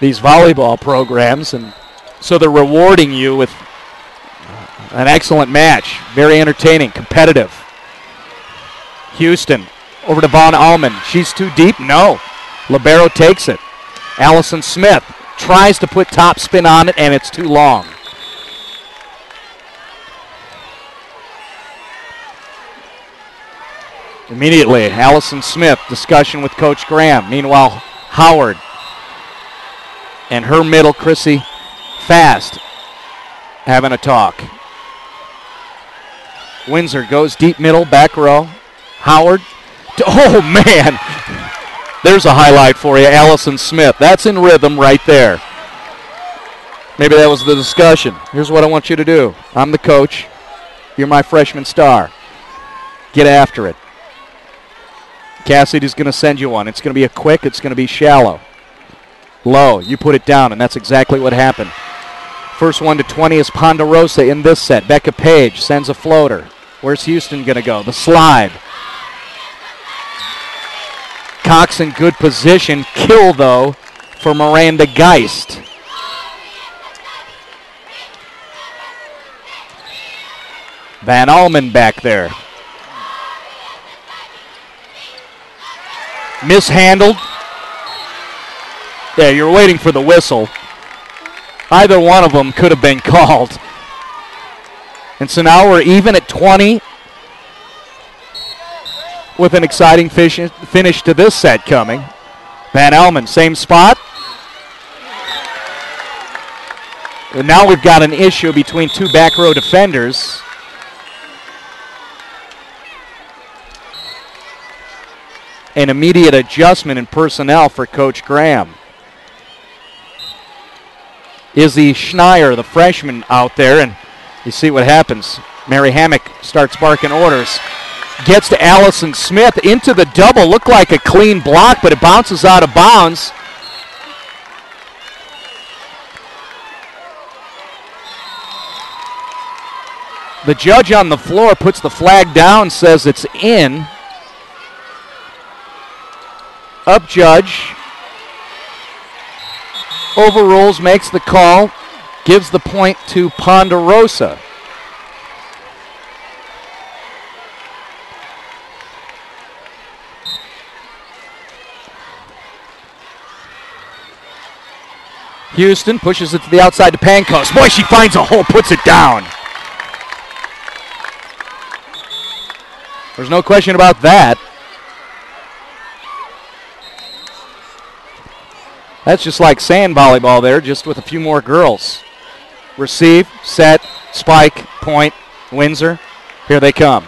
Speaker 1: these volleyball programs, and so they're rewarding you with an excellent match. Very entertaining, competitive. Houston over to Von Allman. She's too deep? No. Libero takes it. Allison Smith tries to put top spin on it, and it's too long. Immediately, Allison Smith, discussion with Coach Graham. Meanwhile, Howard and her middle, Chrissy Fast, having a talk. Windsor goes deep middle, back row. Howard. Oh, man. There's a highlight for you, Allison Smith. That's in rhythm right there. Maybe that was the discussion. Here's what I want you to do. I'm the coach. You're my freshman star. Get after it. Cassidy's going to send you one. It's going to be a quick. It's going to be shallow. Low. You put it down, and that's exactly what happened. First one to 20 is Ponderosa in this set. Becca Page sends a floater. Where's Houston going to go? The slide. Cox in good position. Kill, though, for Miranda Geist. Van Allman back there. Mishandled. Yeah, you're waiting for the whistle. Either one of them could have been called. And so now we're even at 20 with an exciting finish to this set coming. Van Allman, same spot. And now we've got an issue between two back row defenders. An immediate adjustment in personnel for Coach Graham. Izzy Schneier, the freshman, out there, and you see what happens. Mary Hammock starts barking orders. Gets to Allison Smith into the double. Looked like a clean block, but it bounces out of bounds. The judge on the floor puts the flag down, says it's in. Up judge. Overrules, makes the call, gives the point to Ponderosa. Houston pushes it to the outside to Pankos. Boy, she finds a hole, puts it down. There's no question about that. That's just like sand volleyball there, just with a few more girls. Receive, set, spike, point, Windsor. Here they come.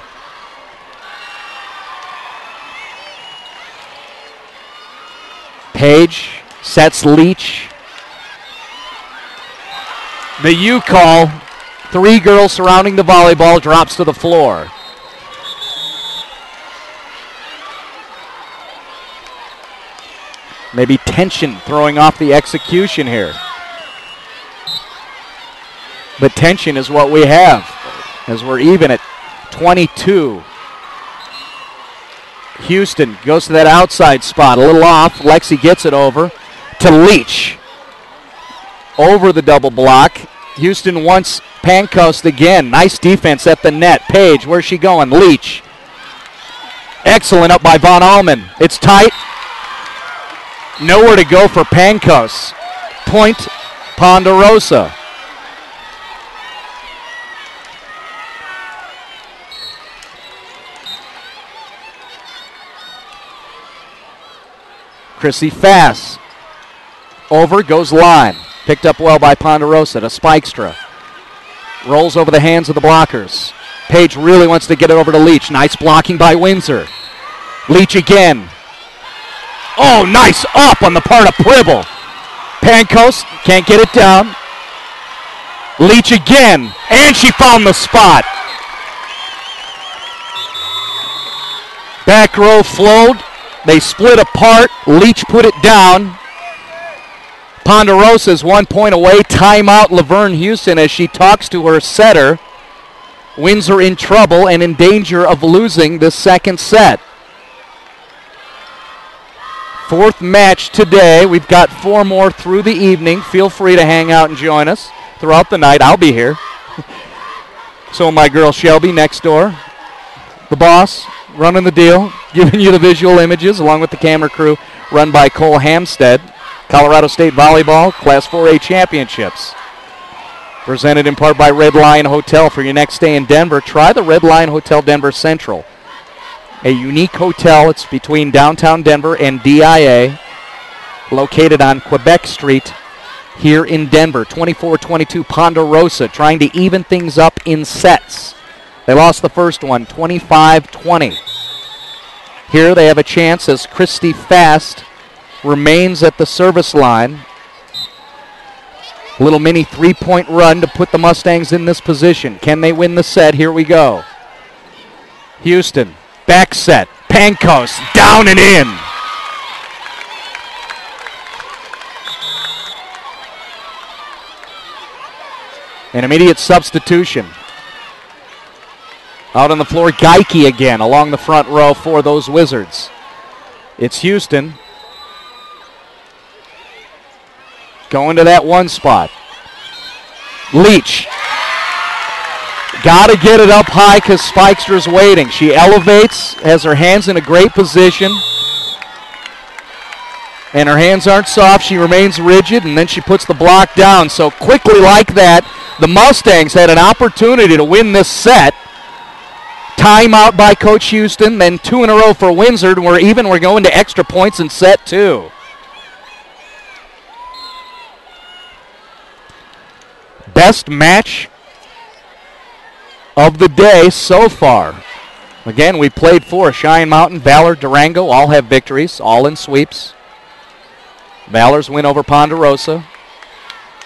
Speaker 1: Page sets Leach. The U call, 3 girls surrounding the volleyball, drops to the floor. Maybe tension throwing off the execution here. But tension is what we have as we're even at 22. Houston goes to that outside spot, a little off. Lexi gets it over to Leach. Over the double block. Houston wants Pancoast again. Nice defense at the net. Page, where's she going? Leach. Excellent up by Von Allman. It's tight. Nowhere to go for Pankos. Point Ponderosa. Chrissy Fass. Over goes line. Picked up well by Ponderosa to Spikestra. Rolls over the hands of the blockers. Page really wants to get it over to Leach. Nice blocking by Windsor. Leach again. Oh, nice up on the part of Pribble. Pankos can't get it down. Leach again, and she found the spot. Back row flowed. They split apart. Leach put it down. Ponderosa's 1 point away. Timeout Laverne Houston as she talks to her setter. Windsor in trouble and in danger of losing this second set. 4th match today. We've got 4 more through the evening. Feel free to hang out and join us throughout the night. I'll be here. So my girl Shelby next door. The boss running the deal, giving you the visual images along with the camera crew run by Cole Hamstead. Colorado State Volleyball Class 4A Championships. Presented in part by Red Lion Hotel. For your next stay in Denver, try the Red Lion Hotel Denver Central. A unique hotel. It's between downtown Denver and DIA, located on Quebec Street here in Denver. 24-22 Ponderosa trying to even things up in sets. They lost the first one, 25-20. Here they have a chance as Christy Fast remains at the service line. A little mini 3-point run to put the Mustangs in this position. Can they win the set? Here we go. Houston. Back set. Pankos down and in. An immediate substitution. Out on the floor, Geike again along the front row for those Wizards. It's Houston. Going to that one spot. Leach. Got to get it up high because Spikestra's waiting. She elevates, has her hands in a great position. And her hands aren't soft. She remains rigid, and then she puts the block down. So quickly like that, the Mustangs had an opportunity to win this set. Timeout by Coach Houston, then 2 in a row for Windsor. We're going to extra points in set 2. Best match of the day so far. Again, we played 4. Cheyenne Mountain, Valor, Durango all have victories, all in sweeps. Valor's win over Ponderosa.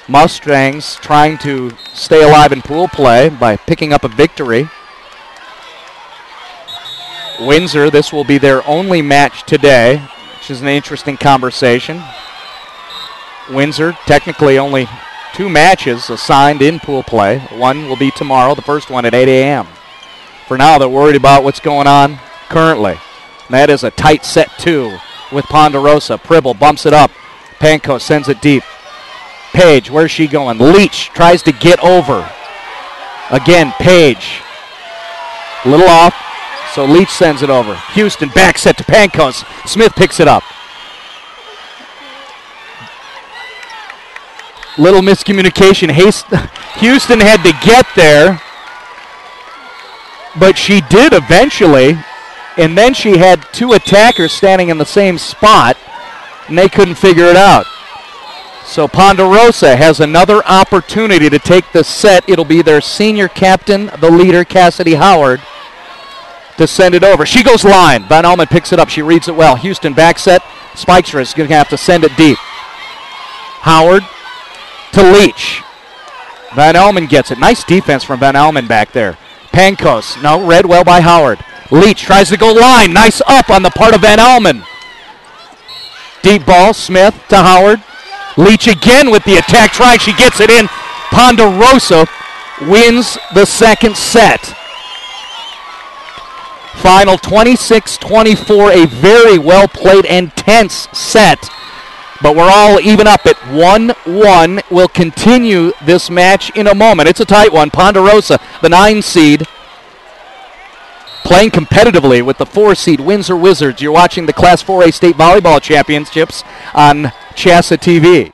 Speaker 1: Mustangs trying to stay alive in pool play by picking up a victory. Windsor, this will be their only match today, which is an interesting conversation. Windsor technically only 2 matches assigned in pool play. One will be tomorrow, the first one at 8 a.m. For now, they're worried about what's going on currently. And that is a tight set 2 with Ponderosa. Pribble bumps it up. Panko sends it deep. Page, where's she going? Leach tries to get over. Again, Page. A little off, so Leach sends it over. Houston back set to Pankos. Smith picks it up. Little miscommunication. Houston had to get there, but she did eventually, and then she had 2 attackers standing in the same spot, and they couldn't figure it out. So Ponderosa has another opportunity to take the set. It'll be their senior captain, the leader, Cassidy Howard, to send it over. She goes line. Van Almen picks it up. She reads it well. Houston back set. Spikestra is going to have to send it deep. Howard to Leach. Van Almen gets it. Nice defense from Van Almen back there. Pankos, no, read well by Howard. Leach tries to go line. Nice up on the part of Van Almen. Deep ball, Smith to Howard. Leach again with the attack try. She gets it in. Ponderosa wins the second set. Final 26-24, a very well-played and tense set. But we're all even up at 1-1. We'll continue this match in a moment. It's a tight one. Ponderosa, the 9 seed, playing competitively with the 4 seed Windsor Wizards. You're watching the Class 4A State Volleyball Championships on CHSAA TV.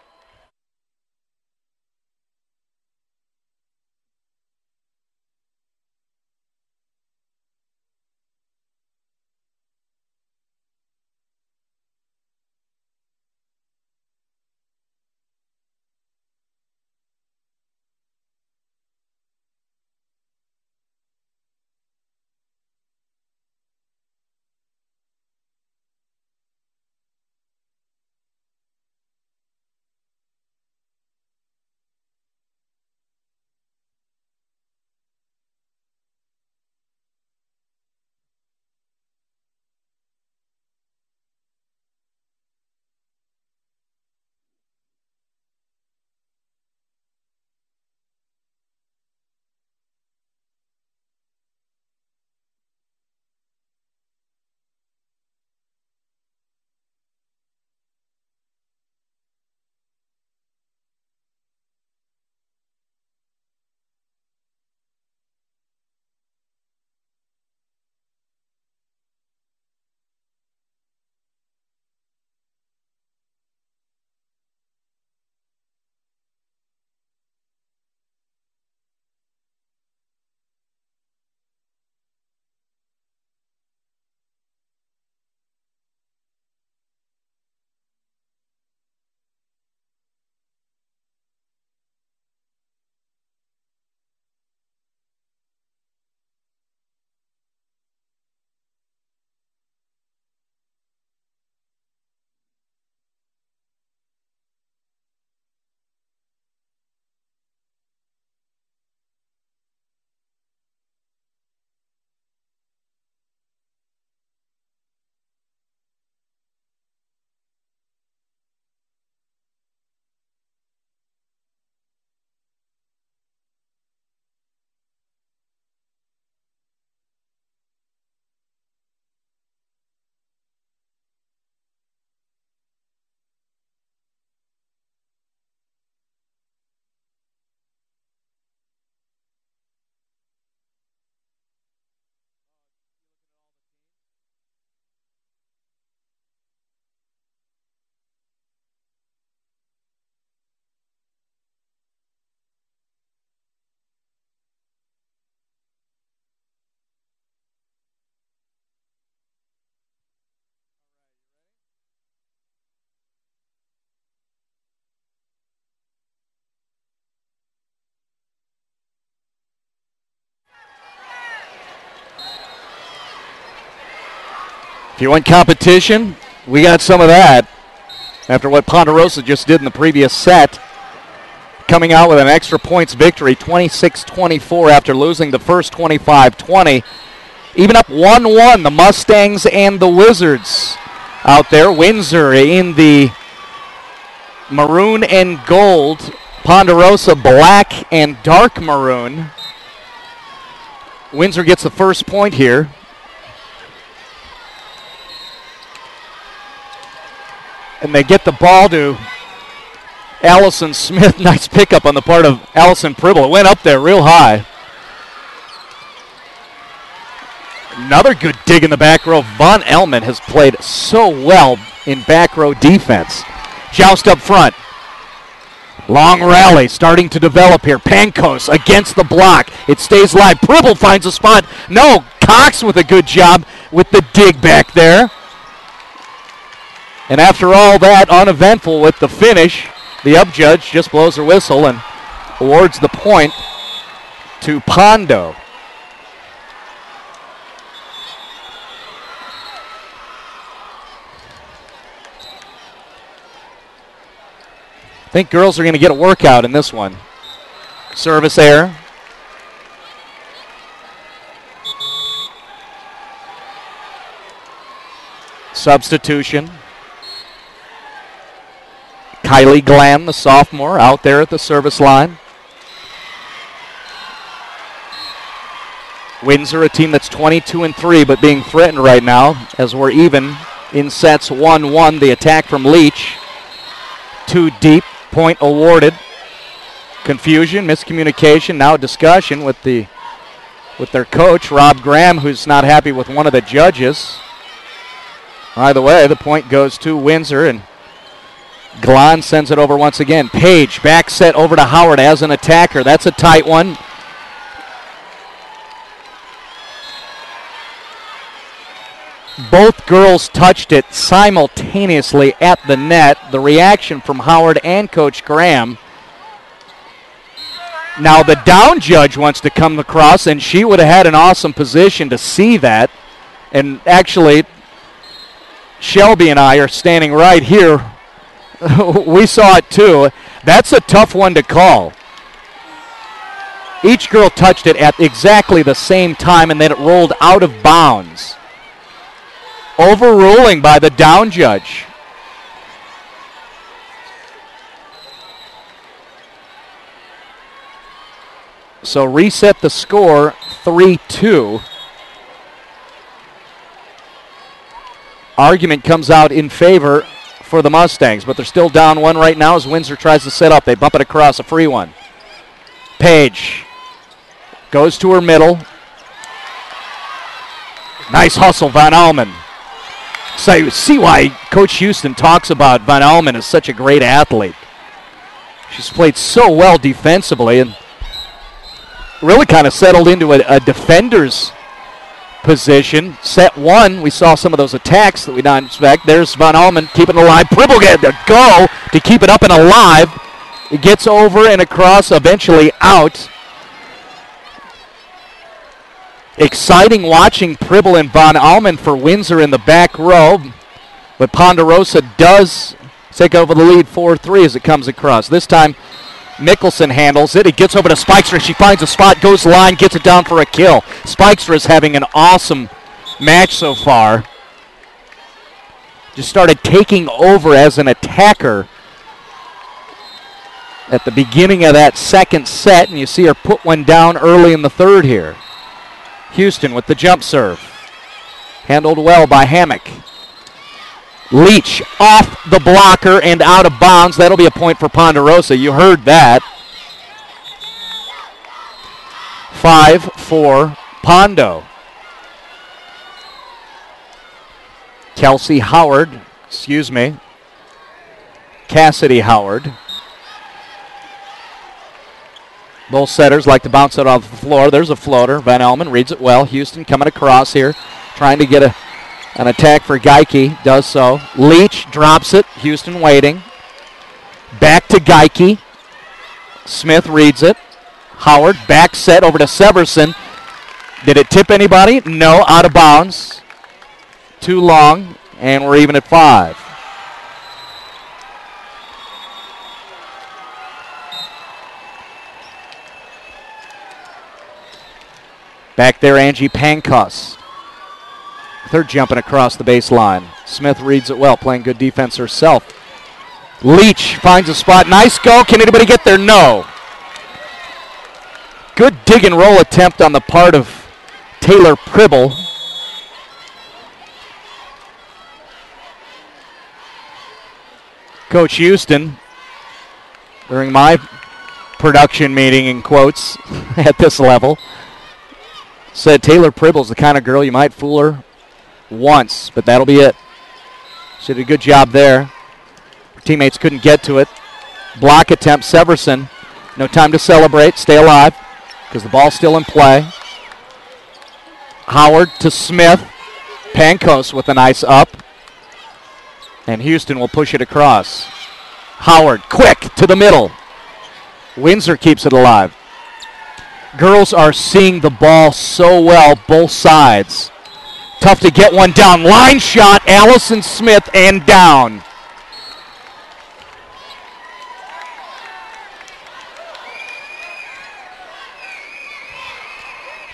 Speaker 1: If you want competition, we got some of that after what Ponderosa just did in the previous set. Coming out with an extra points victory, 26-24 after losing the first 25-20. Even up 1-1, the Mustangs and the Wizards out there. Windsor in the maroon and gold Ponderosa black and dark maroon. Windsor gets the first point here. And they get the ball to Allison Smith. Nice pickup on the part of Allison Pribble. It went up there real high. Another good dig in the back row. Von Elman has played so well in back row defense. Joust up front. Long rally starting to develop here. Pankos against the block. It stays live. Pribble finds a spot. No, Cox with a good job with the dig back there. And after all that, uneventful with the finish, the up-judge just blows her whistle and awards the point to Pondo. I think girls are going to get a workout in this one. Service error. Substitution. Kylie Glam, the sophomore, out there at the service line. Windsor, a team that's 22-3, but being threatened right now as we're even in sets 1-1. The attack from Leach. Too deep. Point awarded. Confusion, miscommunication, now discussion with their coach, Rob Graham, who's not happy with one of the judges. Either way, the point goes to Windsor, and Glahn sends it over once again. Page, back set over to Howard as an attacker. That's a tight one. Both girls touched it simultaneously at the net. The reaction from Howard and Coach Graham. Now the down judge wants to come across, and she would have had an awesome position to see that. And actually, Shelby and I are standing right here. We saw it too. That's a tough one to call. Each girl touched it at exactly the same time, and then it rolled out of bounds. Overruling by the down judge. So reset the score, 3-2. Argument comes out in favor for the Mustangs, but they're still down one right now as Windsor tries to set up. They bump it across, a free one. Page goes to her middle. Nice hustle, Van Almen. So you see why Coach Houston talks about Van Almen as such a great athlete. She's played so well defensively and really kind of settled into a defender's position. Set one, we saw some of those attacks that we didn't expect. There's Van Almen keeping it alive. Pribble get the go to keep it up and alive. It gets over and across, eventually out. Exciting watching Pribble and Von Almen for Windsor in the back row. But Ponderosa does take over the lead 4-3 as it comes across. This time, Mickelson handles it. He gets over to Spikestra. She finds a spot, goes line, gets it down for a kill. Spikestra is having an awesome match so far. Just started taking over as an attacker at the beginning of that second set, and you see her put one down early in the third here. Houston with the jump serve. Handled well by Hammock. Leach off the blocker and out of bounds. That'll be a point for Ponderosa. You heard that. 5-4 Pondo. Cassidy Howard. Both setters like to bounce it off the floor. There's a floater. Van Almen reads it well. Houston coming across here, trying to get an attack for Geike. Does so. Leach drops it. Houston waiting. Back to Geike. Smith reads it. Howard back set over to Severson. Did it tip anybody? No, out of bounds. Too long, and we're even at 5. Back there, Angie Pankos. Third jumping across the baseline. Smith reads it well, playing good defense herself. Leach finds a spot. Nice go. Can anybody get there? No. Good dig and roll attempt on the part of Taylor Pribble. Coach Houston, during my production meeting, in quotes, at this level, said Taylor Pribble's the kind of girl you might fool her once, but that'll be it. She did a good job there. Her teammates couldn't get to it. Block attempt, Severson. No time to celebrate. Stay alive because the ball's still in play. Howard to Smith. Pankos with a nice up. And Houston will push it across. Howard, quick, to the middle. Windsor keeps it alive. Girls are seeing the ball so well, both sides. Tough to get one down. Line shot, Allison Smith, and down.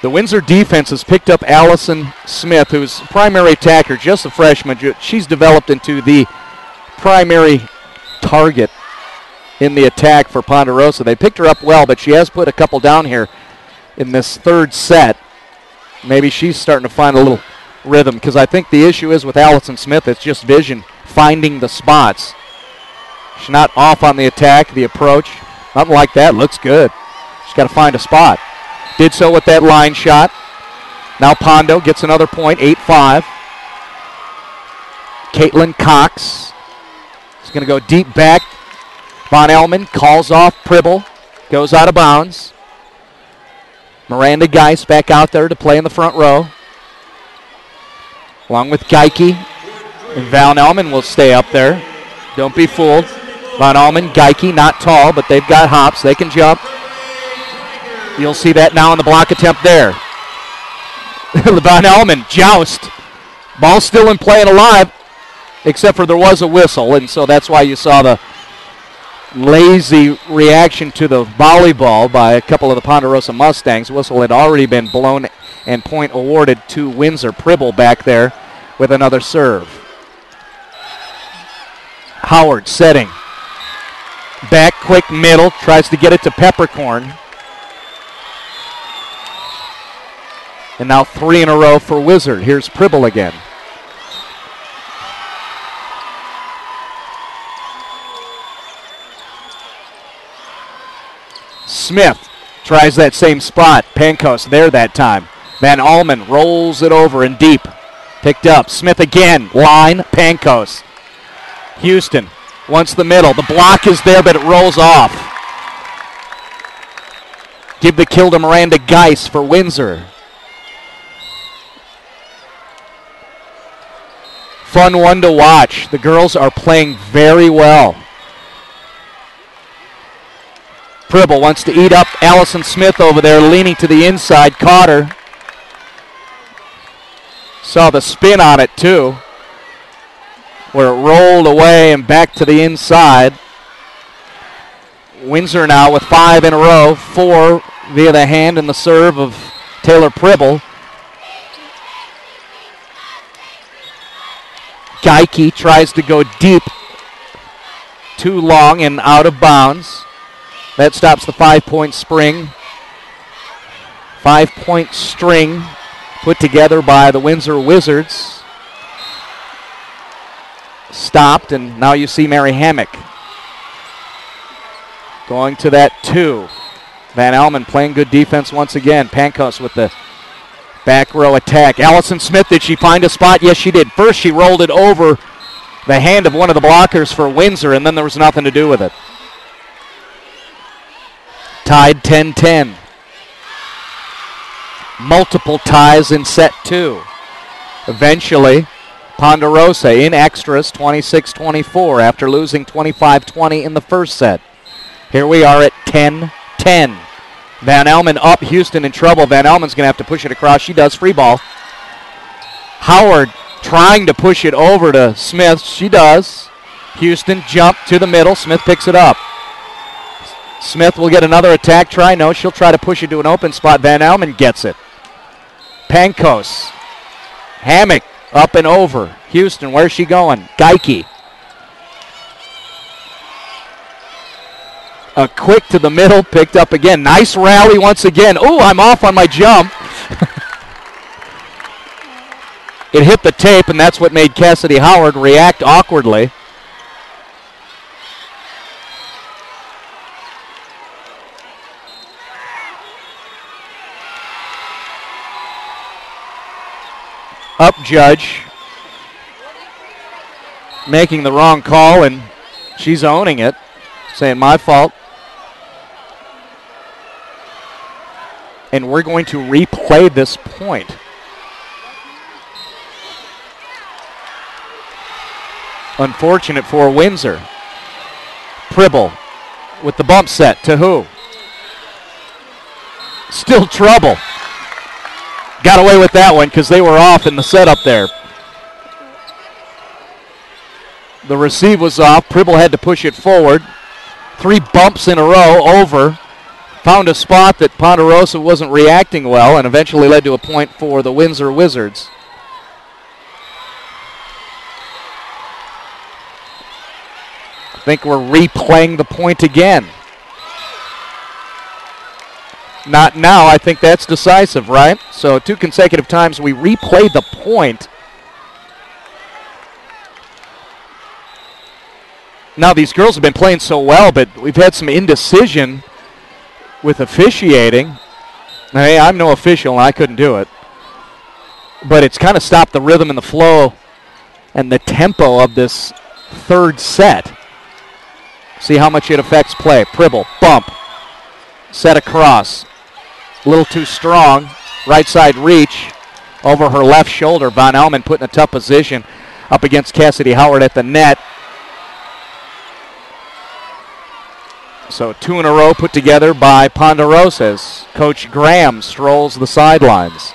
Speaker 1: The Windsor defense has picked up Allison Smith, who's primary attacker, just a freshman. She's developed into the primary target in the attack for Ponderosa. They picked her up well, but she has put a couple down here in this third set. Maybe she's starting to find a little rhythm, because I think the issue is with Allison Smith, it's just vision, finding the spots. She's not off on the attack, the approach. Nothing like that. Looks good. She's got to find a spot. Did so with that line shot. Now Pondo gets another point, 8-5. Caitlin Cox is going to go deep back. Von Elman calls off Pribble, goes out of bounds. Miranda Geis back out there to play in the front row. Along with Geike. And Von Elman will stay up there. Don't be fooled. Von Elman, Geike, not tall, but they've got hops. They can jump. You'll see that now in the block attempt there. Von Elman, joust. Ball still in play and alive, except for there was a whistle, and so that's why you saw the lazy reaction to the volleyball by a couple of the Ponderosa Mustangs. Whistle had already been blown and point awarded to Windsor. Pribble back there with another serve. Howard setting. Back, quick middle, tries to get it to Peppercorn. And now 3 in a row for Wizard. Here's Pribble again. Smith tries that same spot. Pankos there that time. Van Allman rolls it over and deep. Picked up. Smith again. Line. Pankos. Houston wants the middle. The block is there, but it rolls off. Give the kill to Miranda Geis for Windsor. Fun one to watch. The girls are playing very well. Pribble wants to eat up Allison Smith over there, leaning to the inside. Caught her. Saw the spin on it, too, where it rolled away and back to the inside. Windsor now with 5 in a row, 4 via the hand and the serve of Taylor Pribble. Geike tries to go deep, too long and out of bounds. That stops the 5-point spring. 5-point string put together by the Windsor Wizards. Stopped, and now you see Mary Hammock going to that 2. Van Almen playing good defense once again. Pankos with the back row attack. Allison Smith, did she find a spot? Yes, she did. First, she rolled it over the hand of one of the blockers for Windsor, and then there was nothing to do with it. Tied 10-10. Multiple ties in set 2. Eventually, Ponderosa in extras, 26-24, after losing 25-20 in the first set. Here we are at 10-10. Van Elman up, Houston in trouble. Van Elman's going to have to push it across. She does, free ball. Howard trying to push it over to Smith. She does. Houston jump to the middle. Smith picks it up. Smith will get another attack try. No, she'll try to push it to an open spot. Van Elman gets it. Pankos. Hammock up and over. Houston, where's she going? Geike. A quick to the middle, picked up again. Nice rally once again. Oh, I'm off on my jump. It hit the tape, and that's what made Cassidy Howard react awkwardly. Up judge, making the wrong call, and she's owning it, saying my fault. And we're going to replay this point. Unfortunate for Windsor. Pribble with the bump set to who? Still trouble. Got away with that one because they were off in the setup there. The receive was off. Pribble had to push it forward. 3 bumps in a row over. Found a spot that Ponderosa wasn't reacting well and eventually led to a point for the Windsor Wizards. I think we're replaying the point again. Not now. I think that's decisive, right? So 2 consecutive times we replayed the point. Now these girls have been playing so well, but we've had some indecision with officiating. Hey, I'm no official and I couldn't do it. But it's kind of stopped the rhythm and the flow and the tempo of this third set. See how much it affects play. Pribble, bump, set across. A little too strong. Right side reach over her left shoulder. Von Elman put in a tough position up against Cassidy Howard at the net. So 2 in a row put together by Ponderosa as Coach Graham strolls the sidelines.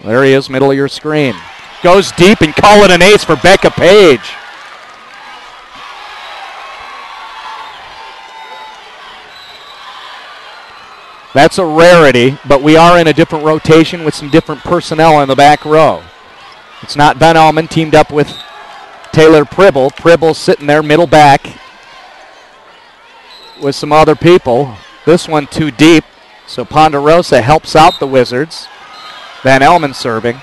Speaker 1: There he is, middle of your screen. Goes deep and call it an ace for Becca Page. That's a rarity, but we are in a different rotation with some different personnel in the back row. It's not Ben Allman teamed up with Taylor Pribble. Pribble sitting there, middle back, with some other people. This one too deep, so Ponderosa helps out the Wizards. Van Elman serving.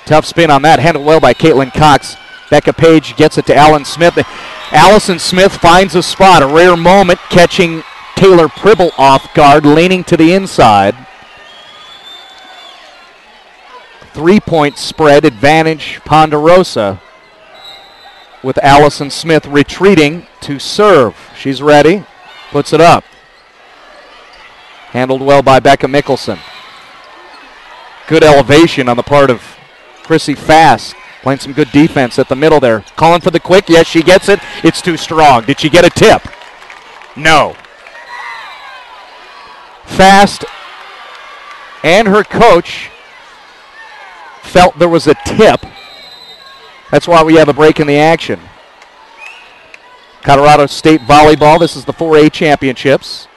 Speaker 1: Tough spin on that, handled well by Caitlin Cox. Becca Page gets it to Allison Smith. Allison Smith finds a spot, a rare moment, catching Taylor Pribble off guard, leaning to the inside. 3-point spread advantage Ponderosa, with Allison Smith retreating to serve. She's ready, puts it up. Handled well by Becca Mickelson. Good elevation on the part of Chrissy Fast, playing some good defense at the middle there. Calling for the quick, yes, she gets it. It's too strong. Did she get a tip? No. Fast and her coach felt there was a tip. That's why we have a break in the action. Colorado State Volleyball, this is the 4A Championships.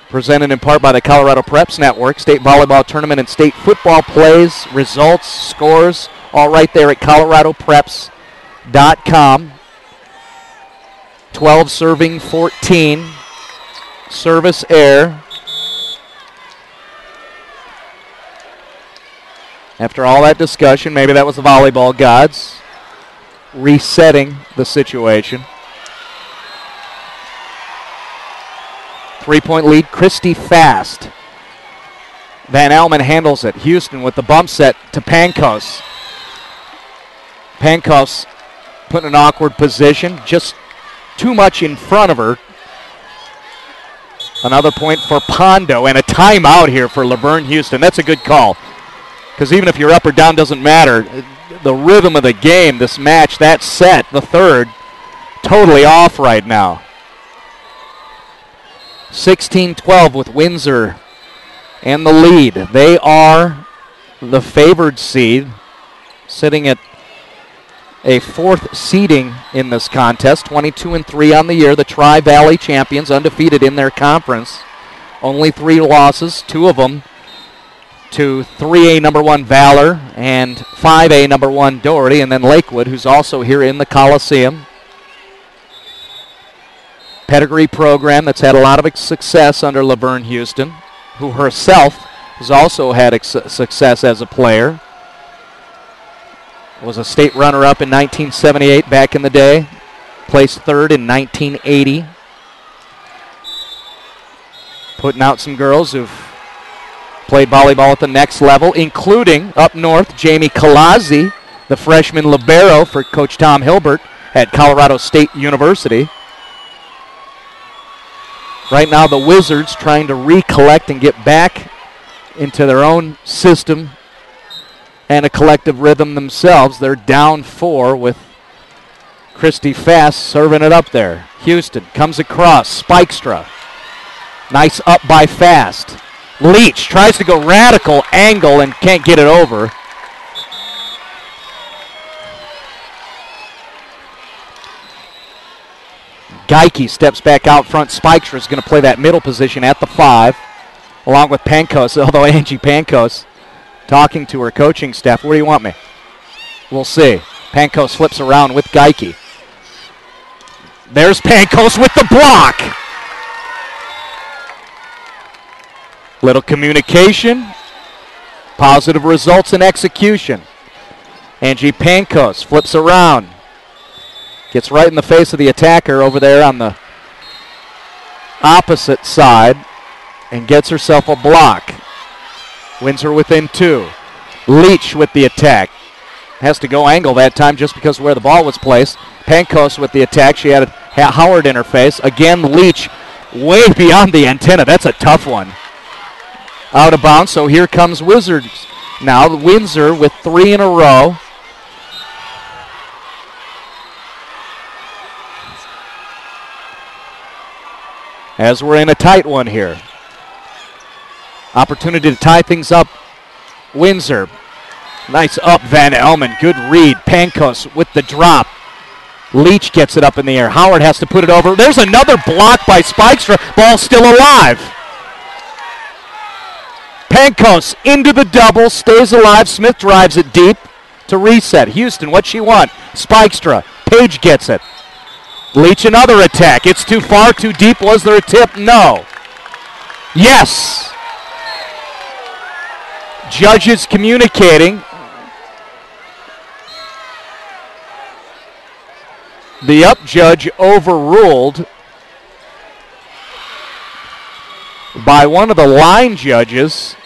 Speaker 1: Presented in part by the Colorado Preps Network. State Volleyball Tournament and state football plays, results, scores, all right there at coloradopreps.com. 12 serving 14. Service error. After all that discussion, maybe that was the volleyball gods resetting the situation. 3-point lead, Christy Fast. Van Elman handles it. Houston with the bump set to Pankos. Pankos put in an awkward position, just too much in front of her. Another point for Pondo and a timeout here for Laverne Houston. That's a good call, because even if you're up or down, doesn't matter. The rhythm of the game, this match, that set, the third, totally off right now. 16-12 with Windsor and the lead. They are the favored seed, sitting at a 4th seeding in this contest, 22-3 on the year. The Tri-Valley champions, undefeated in their conference. Only 3 losses, 2 of them to 3A number 1 Valor and 5A number 1 Doherty, and then Lakewood, who's also here in the Coliseum. pedigree program that's had a lot of success under Laverne Houston, who herself has also had success as a player. Was a state runner-up in 1978 back in the day. Placed third in 1980. Putting out some girls who've played volleyball at the next level, including up north, Jamie Colazzi, the freshman libero for Coach Tom Hilbert at Colorado State University. Right now the Wizards trying to recollect and get back into their own system and a collective rhythm themselves. They're down 4 with Christy Fast serving it up there. Houston comes across. Spikestra. Nice up by Fast. Leach tries to go radical angle and can't get it over. Geike steps back out front. Spikestra is going to play that middle position at the 5, along with Pankos, although Angie Pankos talking to her coaching staff. Where do you want me? We'll see. Pankos flips around with Geike. There's Pankos with the block. Little communication. Positive results in execution. Angie Pankos flips around. Gets right in the face of the attacker over there on the opposite side and gets herself a block. Windsor within 2. Leach with the attack. Has to go angle that time just because of where the ball was placed. Pankos with the attack. She had Howard in her face. Again, Leach way beyond the antenna. That's a tough one. Out of bounds, so here comes Wizards. Now Windsor with 3 in a row. As we're in a tight one here. Opportunity to tie things up. Windsor. Nice up, Van Elman. Good read. Pankos with the drop. Leach gets it up in the air. Howard has to put it over. There's another block by Spikestra. Ball still alive. Pankos into the double. Stays alive. Smith drives it deep to reset. Houston, what she want? Spikestra. Page gets it. Leach another attack. It's too far, too deep. Was there a tip? No. Yes. Judges communicating. The up judge overruled by one of the line judges.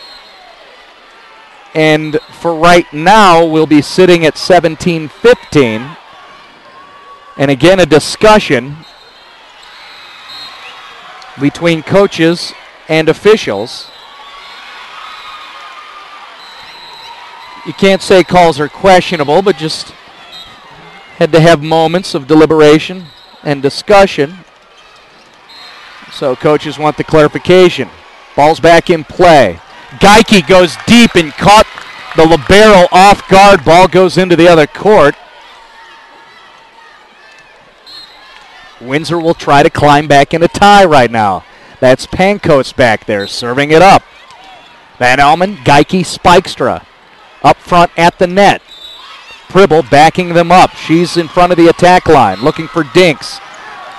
Speaker 1: And for right now, we'll be sitting at 17-15. And again, a discussion between coaches and officials. You can't say calls are questionable, but just had to have moments of deliberation and discussion. So coaches want the clarification. Ball's back in play. Geike goes deep and caught the libero off guard. Ball goes into the other court. Windsor will try to climb back in a tie right now. That's Pankos back there serving it up. Van Elman, Geike, Spikestra up front at the net. Pribble backing them up. She's in front of the attack line looking for Dinks.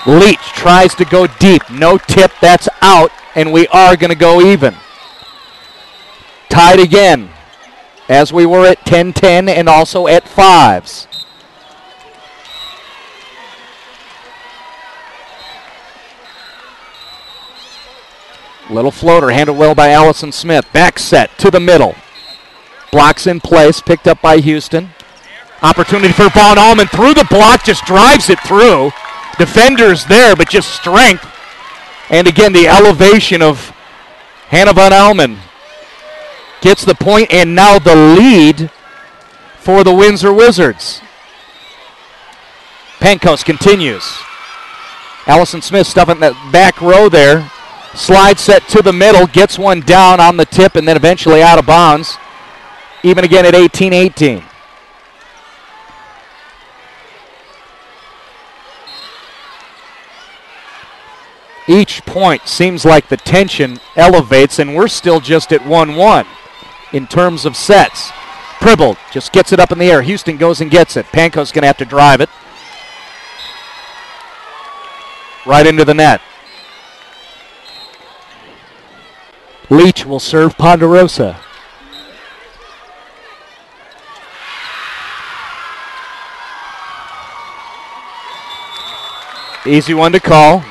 Speaker 1: Leach tries to go deep. No tip. That's out, and we are going to go even. Tied again, as we were at 10-10 and also at 5s. Little floater handled well by Allison Smith. Back set to the middle. Blocks in place, picked up by Houston. Opportunity for Von Allman through the block, just drives it through. Defenders there, but just strength. And again, the elevation of Hannah Von Allman gets the point, and now the lead for the Windsor Wizards. Pankos continues. Allison Smith stuffing that back row there. Slide set to the middle, gets one down on the tip, and then eventually out of bounds. Even again at 18-18. Each point seems like the tension elevates, and we're still just at 1-1 in terms of sets. Pribble just gets it up in the air. Houston goes and gets it. Panko's going to have to drive it. right into the net. Leach will serve Ponderosa. Easy one to call.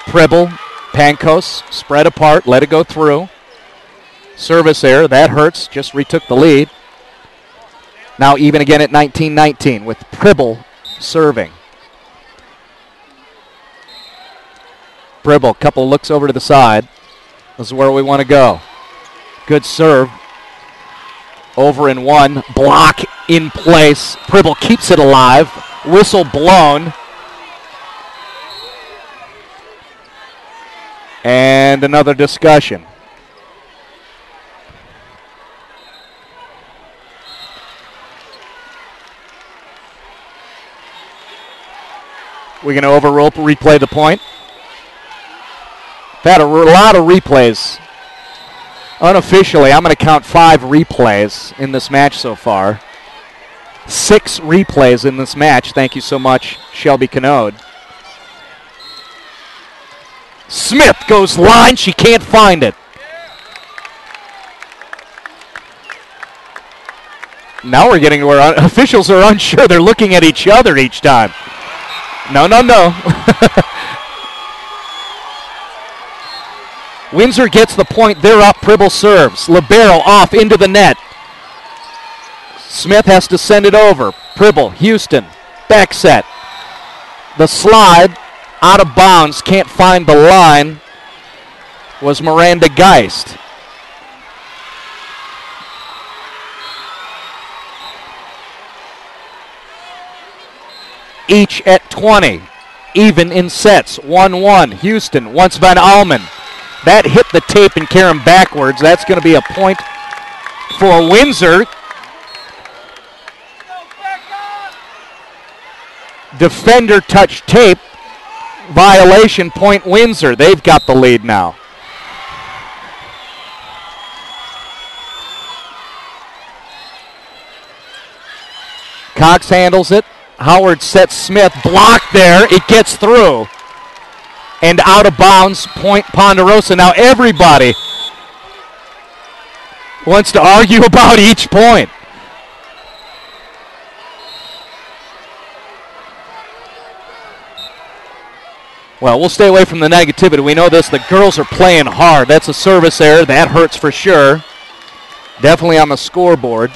Speaker 1: Pribble, Pankos, spread apart, let it go through. Service error, that hurts, just retook the lead. Now even again at 19-19 with Pribble serving. Pribble, couple looks over to the side. This is where we want to go. Good serve. Over in one, block in place. Pribble keeps it alive. Whistle blown. And another discussion. We're going to overrule, replay the point. We've had a lot of replays. Unofficially, I'm going to count 5 replays in this match so far. 6 replays in this match. Thank you so much, Shelby Canode. Smith goes line. She can't find it. Now we're getting where officials are unsure. They're looking at each other each time. No. Windsor gets the point. They're up. Pribble serves. Libero off into the net. Smith has to send it over. Pribble, Houston, back set. The slide, out of bounds, can't find the line, was Miranda Geist. Each at 20, even in sets, 1-1. Houston wants Van Almen. That hit the tape and carry him backwards. That's going to be a point for Windsor. Defender touched tape. Violation, point Windsor. They've got the lead now. Cox handles it. Howard sets Smith. Blocked there. It gets through. And out of bounds, point Ponderosa. Now everybody wants to argue about each point. Well, we'll stay away from the negativity. We know this. The girls are playing hard. That's a service error. That hurts for sure. Definitely on the scoreboard.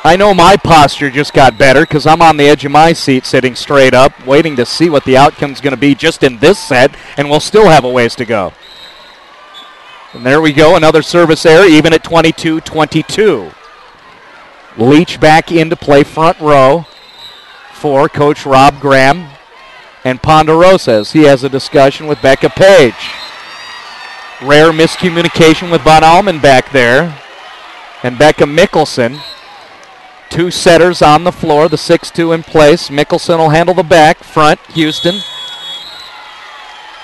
Speaker 1: I know my posture just got better because I'm on the edge of my seat sitting straight up, waiting to see what the outcome's going to be just in this set, and we'll still have a ways to go. And there we go, another service error, even at 22-22. Leach back into play front row for Coach Rob Graham and Ponderosa as he has a discussion with Becca Page. Rare miscommunication with Von Almen back there. And Becca Mickelson. 2 setters on the floor, the 6-2 in place. Mickelson will handle the back, front, Houston.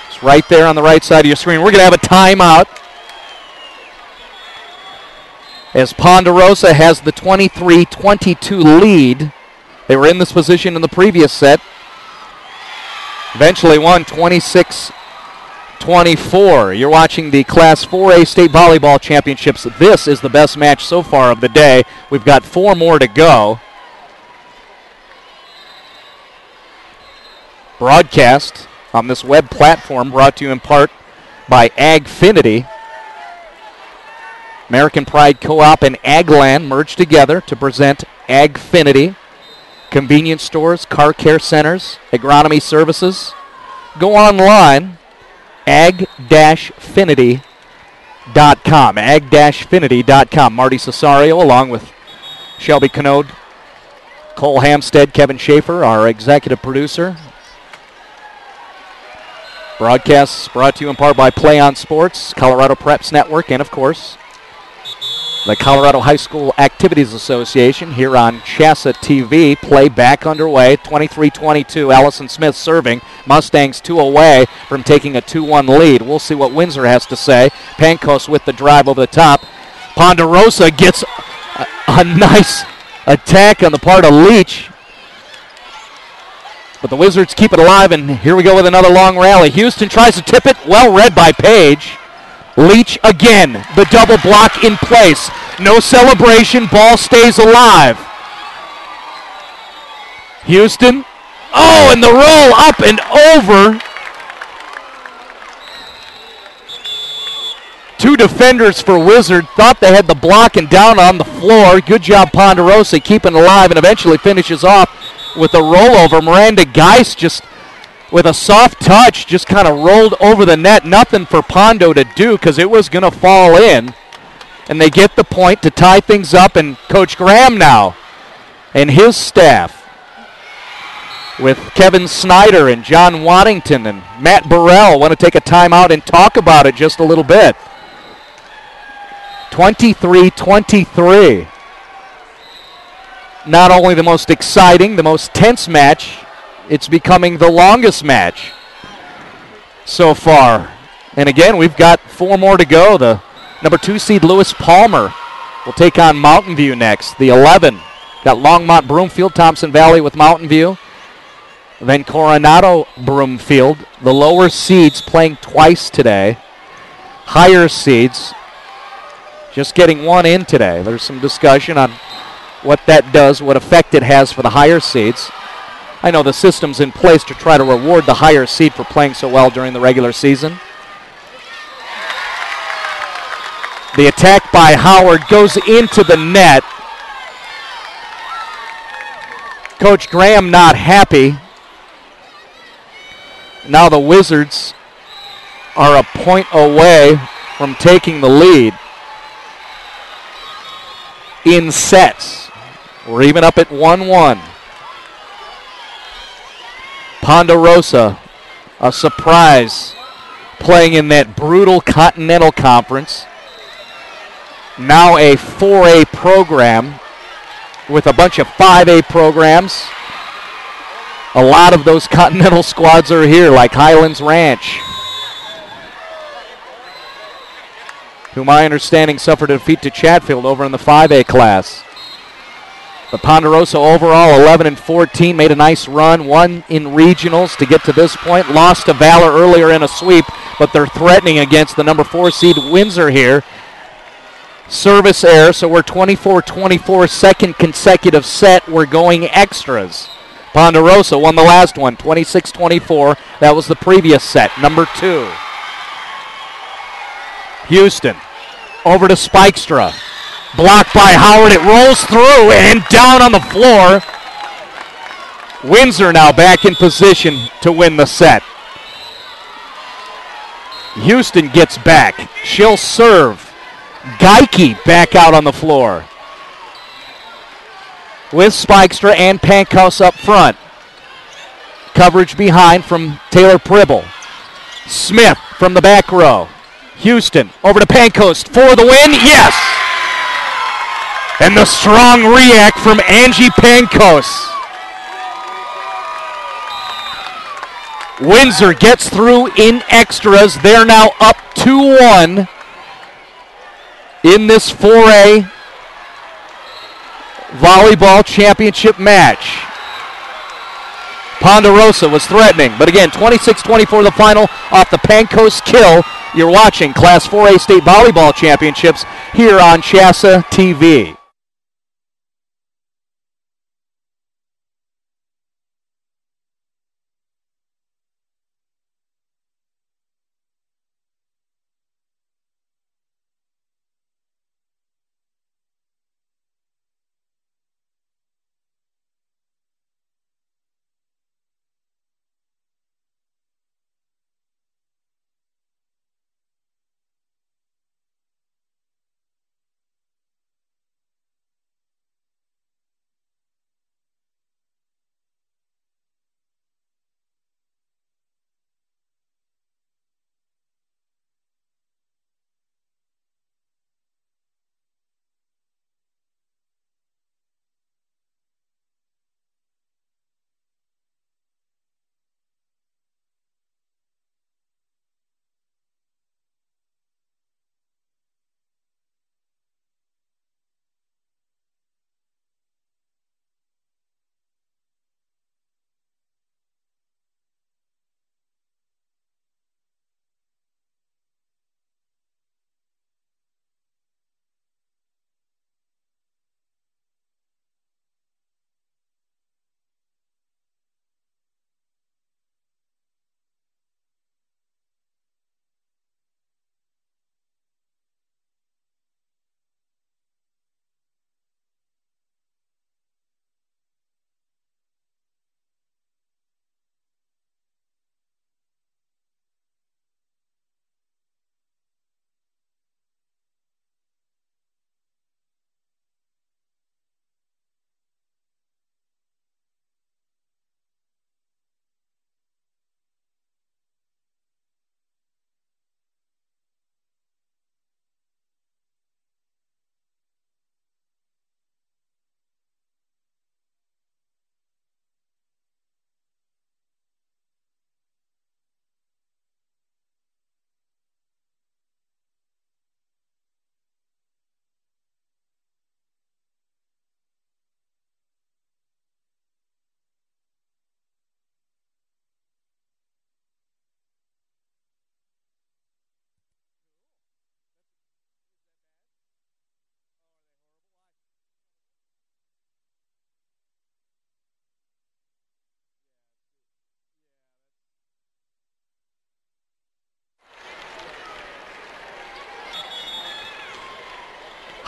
Speaker 1: It's right there on the right side of your screen. We're going to have a timeout as Ponderosa has the 23-22 lead. They were in this position in the previous set. Eventually won 26-24. You're watching the Class 4A State Volleyball Championships. This is the best match so far of the day. We've got 4 more to go. Broadcast on this web platform brought to you in part by Agfinity. American Pride Co-op and Agland merged together to present Agfinity. Convenience stores, car care centers, agronomy services. Go online. ag-finity.com. ag-finity.com. Marty Cesario along with Shelby Canode, Cole Hamstead, Kevin Schaefer, our executive producer. Broadcasts brought to you in part by Play On Sports, Colorado Preps Network, and of course, the Colorado High School Activities Association here on CHSAA TV. Play back underway. 23-22. Allison Smith serving. Mustangs 2 away from taking a 2-1 lead. We'll see what Windsor has to say. Pankos with the drive over the top. Ponderosa gets a attack on the part of Leach. But the Wizards keep it alive, and here we go with another long rally. Houston tries to tip it, well read by Page. Leach again, the double block in place. No celebration, ball stays alive. Houston, oh, and the roll up and over. Two defenders for Wizard thought they had the block and down on the floor. Good job, Ponderosa, keeping it alive, and eventually finishes off with a rollover. Miranda Geis just with a soft touch just kind of rolled over the net. Nothing for Pondo to do because it was going to fall in. And they get the point to tie things up, and Coach Graham now and his staff with Kevin Snyder and John Waddington and Matt Burrell want to take a timeout and talk about it just a little bit. 23-23. Not only the most exciting, the most tense match, it's becoming the longest match so far. And again, we've got 4 more to go. The number 2 seed Lewis Palmer will take on Mountain View next. The 11 got Longmont, Broomfield, Thompson Valley with Mountain View. Then Coronado, Broomfield. The lower seeds playing twice today. Higher seeds just getting one in today. There's some discussion on what that does, what effect it has for the higher seeds. I know the system's in place to try to reward the higher seed for playing so well during the regular season. The attack by Howard goes into the net. Coach Graham not happy. Now the Wizards are a point away from taking the lead in sets. We're even up at 1-1. Ponderosa, a surprise, playing in that brutal Continental Conference. Now a 4A program with a bunch of 5A programs. A lot of those Continental squads are here, like Highlands Ranch, who my understanding suffered a defeat to Chatfield over in the 5A class. But Ponderosa overall 11-14, made a nice run, won in regionals to get to this point. Lost to Valor earlier in a sweep, but they're threatening against the number 4 seed Windsor here. Service error, so we're 24-24, second consecutive set. We're going extras. Ponderosa won the last one, 26-24. That was the previous set, number 2. Houston, over to Spikestra. Blocked by Howard, it rolls through and down on the floor. Windsor now back in position to win the set. Houston gets back. She'll serve. Geike back out on the floor with Spikestra and Pankhouse up front. Coverage behind from Taylor Pribble. Smith from the back row. Houston over to Pankhouse for the win. Yes! And the strong react from Angie Pankhouse. Windsor gets through in extras. They're now up 2-1 in this 4A volleyball championship match. Ponderosa was threatening, but again, 26-24 the final off the Pankhouse kill. You're watching Class 4A State Volleyball Championships here on CHSAA TV.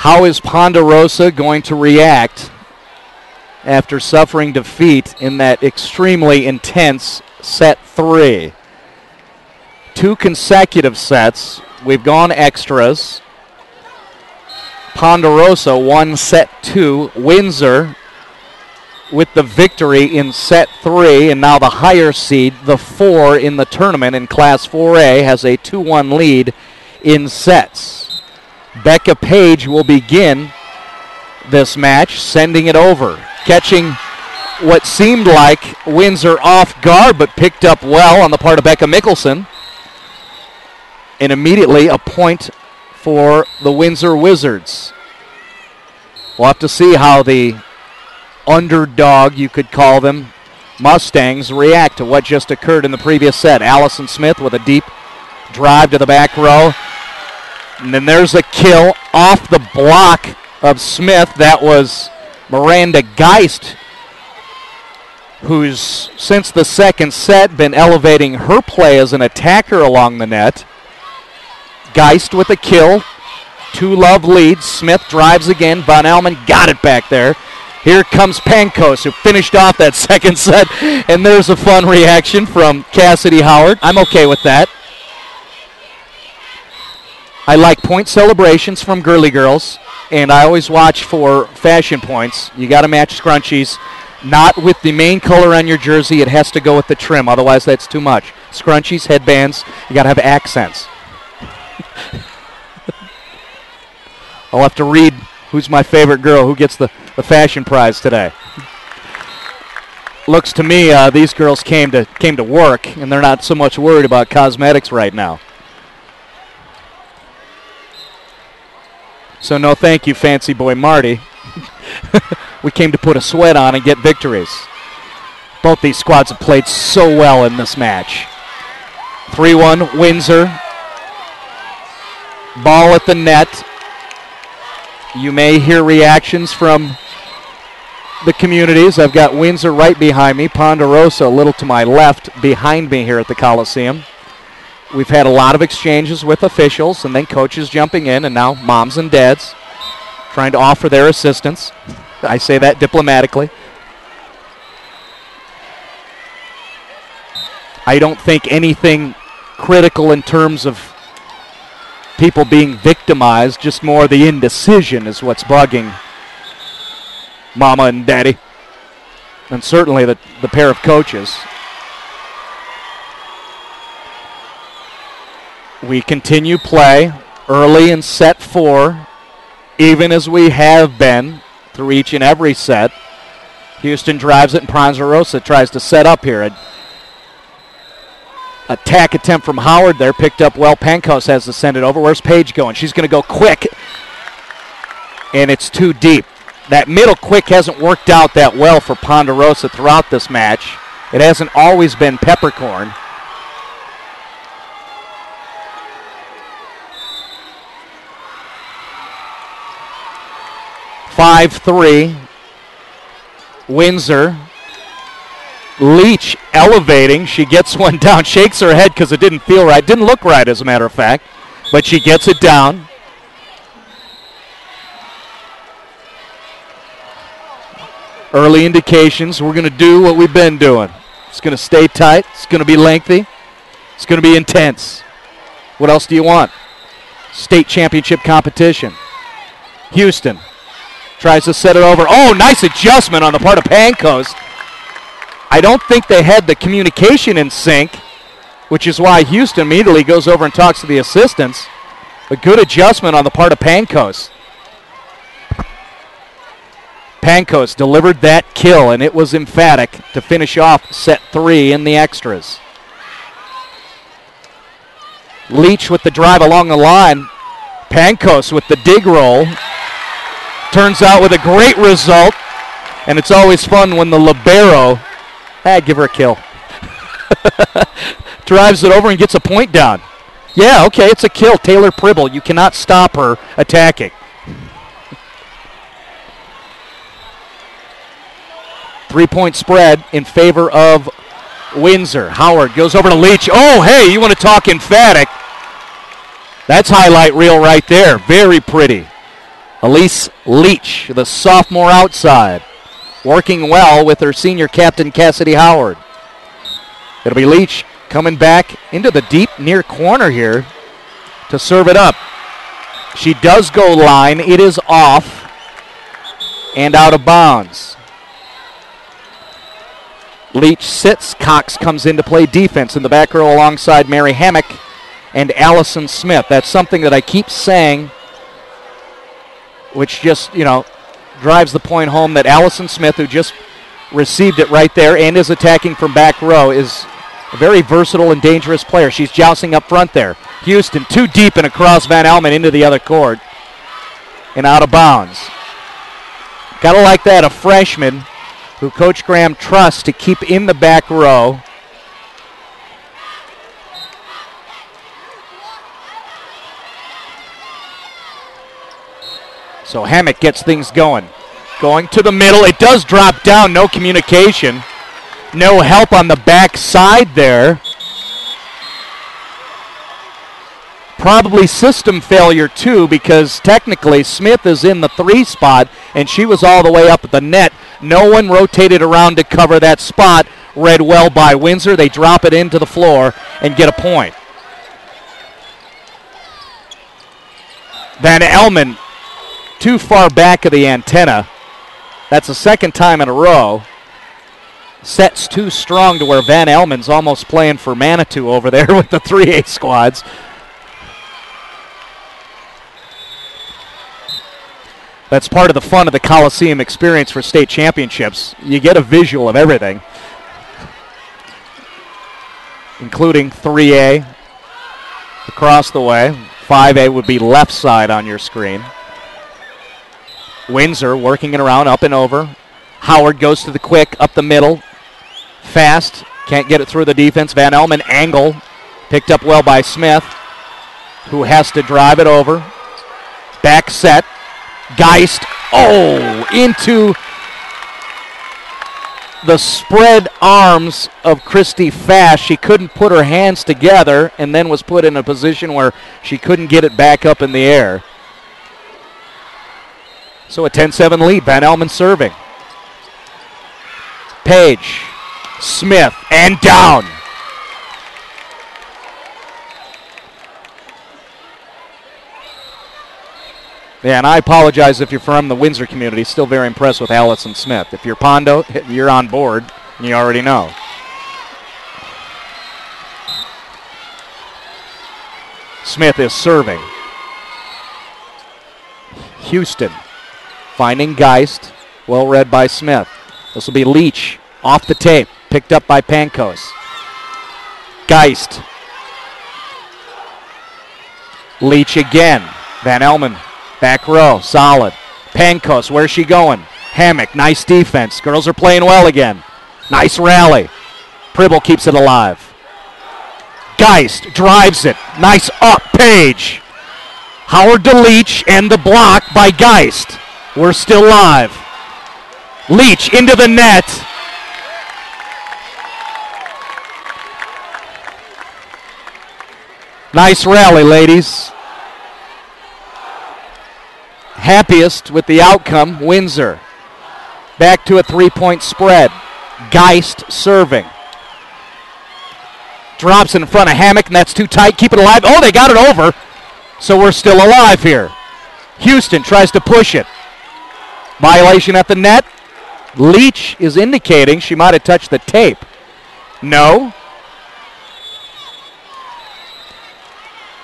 Speaker 1: How is Ponderosa going to react after suffering defeat in that extremely intense set 3? 2 consecutive sets. We've gone extras. Ponderosa won set 2. Windsor with the victory in set 3, and now the higher seed, the 4 in the tournament in Class 4A, has a 2-1 lead in sets. Becca Page will begin this match, sending it over, catching what seemed like Windsor off guard, but picked up well on the part of Becca Mickelson. And immediately a point for the Windsor Wizards. We'll have to see how the underdog, you could call them, Mustangs, react to what just occurred in the previous set. Allison Smith with a deep drive to the back row. And then there's a kill off the block of Smith. That was Miranda Geist, who's since the second set been elevating her play as an attacker along the net. Geist with a kill. 2-love lead. Smith drives again. Von Elman got it back there. Here comes Pankos, who finished off that second set. And there's a fun reaction from Cassidy Howard. I'm okay with that. I like point celebrations from girly girls, and I always watch for fashion points. You got to match scrunchies. Not with the main color on your jersey. It has to go with the trim. Otherwise, that's too much. Scrunchies, headbands, you got to have accents. I'll have to read who's my favorite girl, who gets the fashion prize today. Looks to me these girls came to work, and they're not so much worried about cosmetics right now. So no thank you, fancy boy Marty. We came to put a sweat on and get victories. Both these squads have played so well in this match. 3-1 Windsor. Ball at the net. You may hear reactions from the communities. I've got Windsor right behind me, Ponderosa a little to my left behind me here at the Coliseum. We've had a lot of exchanges with officials and then coaches jumping in, and now moms and dads trying to offer their assistance. I say that diplomatically. I don't think anything critical in terms of people being victimized, just more the indecision is what's bugging mama and daddy, and certainly the pair of coaches. We continue play early in set 4, even as we have been through each and every set. Houston drives it, and Ponderosa tries to set up here. An attack attempt from Howard there, picked up well. Pankos has to send it over. Where's Paige going? She's going to go quick, and it's too deep. That middle quick hasn't worked out that well for Ponderosa throughout this match. It hasn't always been peppercorn. (5-3) Windsor. Leach elevating. She gets one down, shakes her head because it didn't feel right. Didn't look right, as a matter of fact, but she gets it down. Early indications we're going to do what we've been doing. It's going to stay tight. It's going to be lengthy. It's going to be intense. What else do you want? State championship competition. Houston tries to set it over. Oh, nice adjustment on the part of Pankos. I don't think they had the communication in sync, which is why Houston immediately goes over and talks to the assistants. A good adjustment on the part of Pankos. Pankos delivered that kill, and it was emphatic to finish off set 3 in the extras. Leach with the drive along the line. Pankos with the dig roll. Turns out with a great result, and it's always fun when the libero, give her a kill, drives it over and gets a point down. Yeah, okay, it's a kill. Taylor Pribble, you cannot stop her attacking. 3-point spread in favor of Windsor. Howard goes over to Leach. Oh, hey, you want to talk emphatic? That's highlight reel right there. Very pretty. Elise Leach, the sophomore outside, working well with her senior captain, Cassidy Howard. It'll be Leach coming back into the deep near corner here to serve it up. She does go line. It is off and out of bounds. Leach sits. Cox comes in to play defense in the back row alongside Mary Hammock and Allison Smith. That's something that I keep saying, which just, drives the point home that Allison Smith, who just received it right there and is attacking from back row, is a very versatile and dangerous player. She's jousting up front there. Houston too deep and across Van Elman into the other court and out of bounds. Gotta like that, a freshman who Coach Graham trusts to keep in the back row. So Hammock gets things going. Going to the middle. It does drop down. No communication. No help on the back side there. Probably system failure too, because technically Smith is in the 3 spot and she was all the way up at the net. No one rotated around to cover that spot. Read well by Windsor. They drop it into the floor and get a point. Van Elman too far back of the antenna. That's the second time in a row. Set's too strong to where Van Elman's almost playing for Manitou over there with the 3A squads. That's part of the fun of the Coliseum experience for state championships. You get a visual of everything, including 3A across the way. 5A would be left side on your screen. Windsor working it around, up and over. Howard goes to the quick, up the middle. Fast, can't get it through the defense. Van Elman angle, picked up well by Smith, who has to drive it over. Back set. Geist, into the spread arms of Christy Fast. She couldn't put her hands together and then was put in a position where she couldn't get it back up in the air. So a 10-7 lead, Van Elman serving. Page, Smith, and down. Yeah, and I apologize if you're from the Windsor community. Still very impressed with Allison Smith. If you're Pondo, you're on board, and you already know. Smith is serving. Houston finding Geist. Well read by Smith. This will be Leach off the tape. Picked up by Pankos. Geist. Leach again. Van Elman. Back row, solid. Pankos, where's she going? Hammock, nice defense. Girls are playing well again. Nice rally. Pribble keeps it alive. Geist drives it. Nice up, Page. Howard to Leach, and the block by Geist. We're still live. Leach into the net. Nice rally, ladies. Happiest with the outcome, Windsor. Back to a 3-point spread. Geist serving. Drops in front of Hammock, and that's too tight. Keep it alive. Oh, they got it over. So we're still alive here. Houston tries to push it. Violation at the net. Leach is indicating she might have touched the tape. No.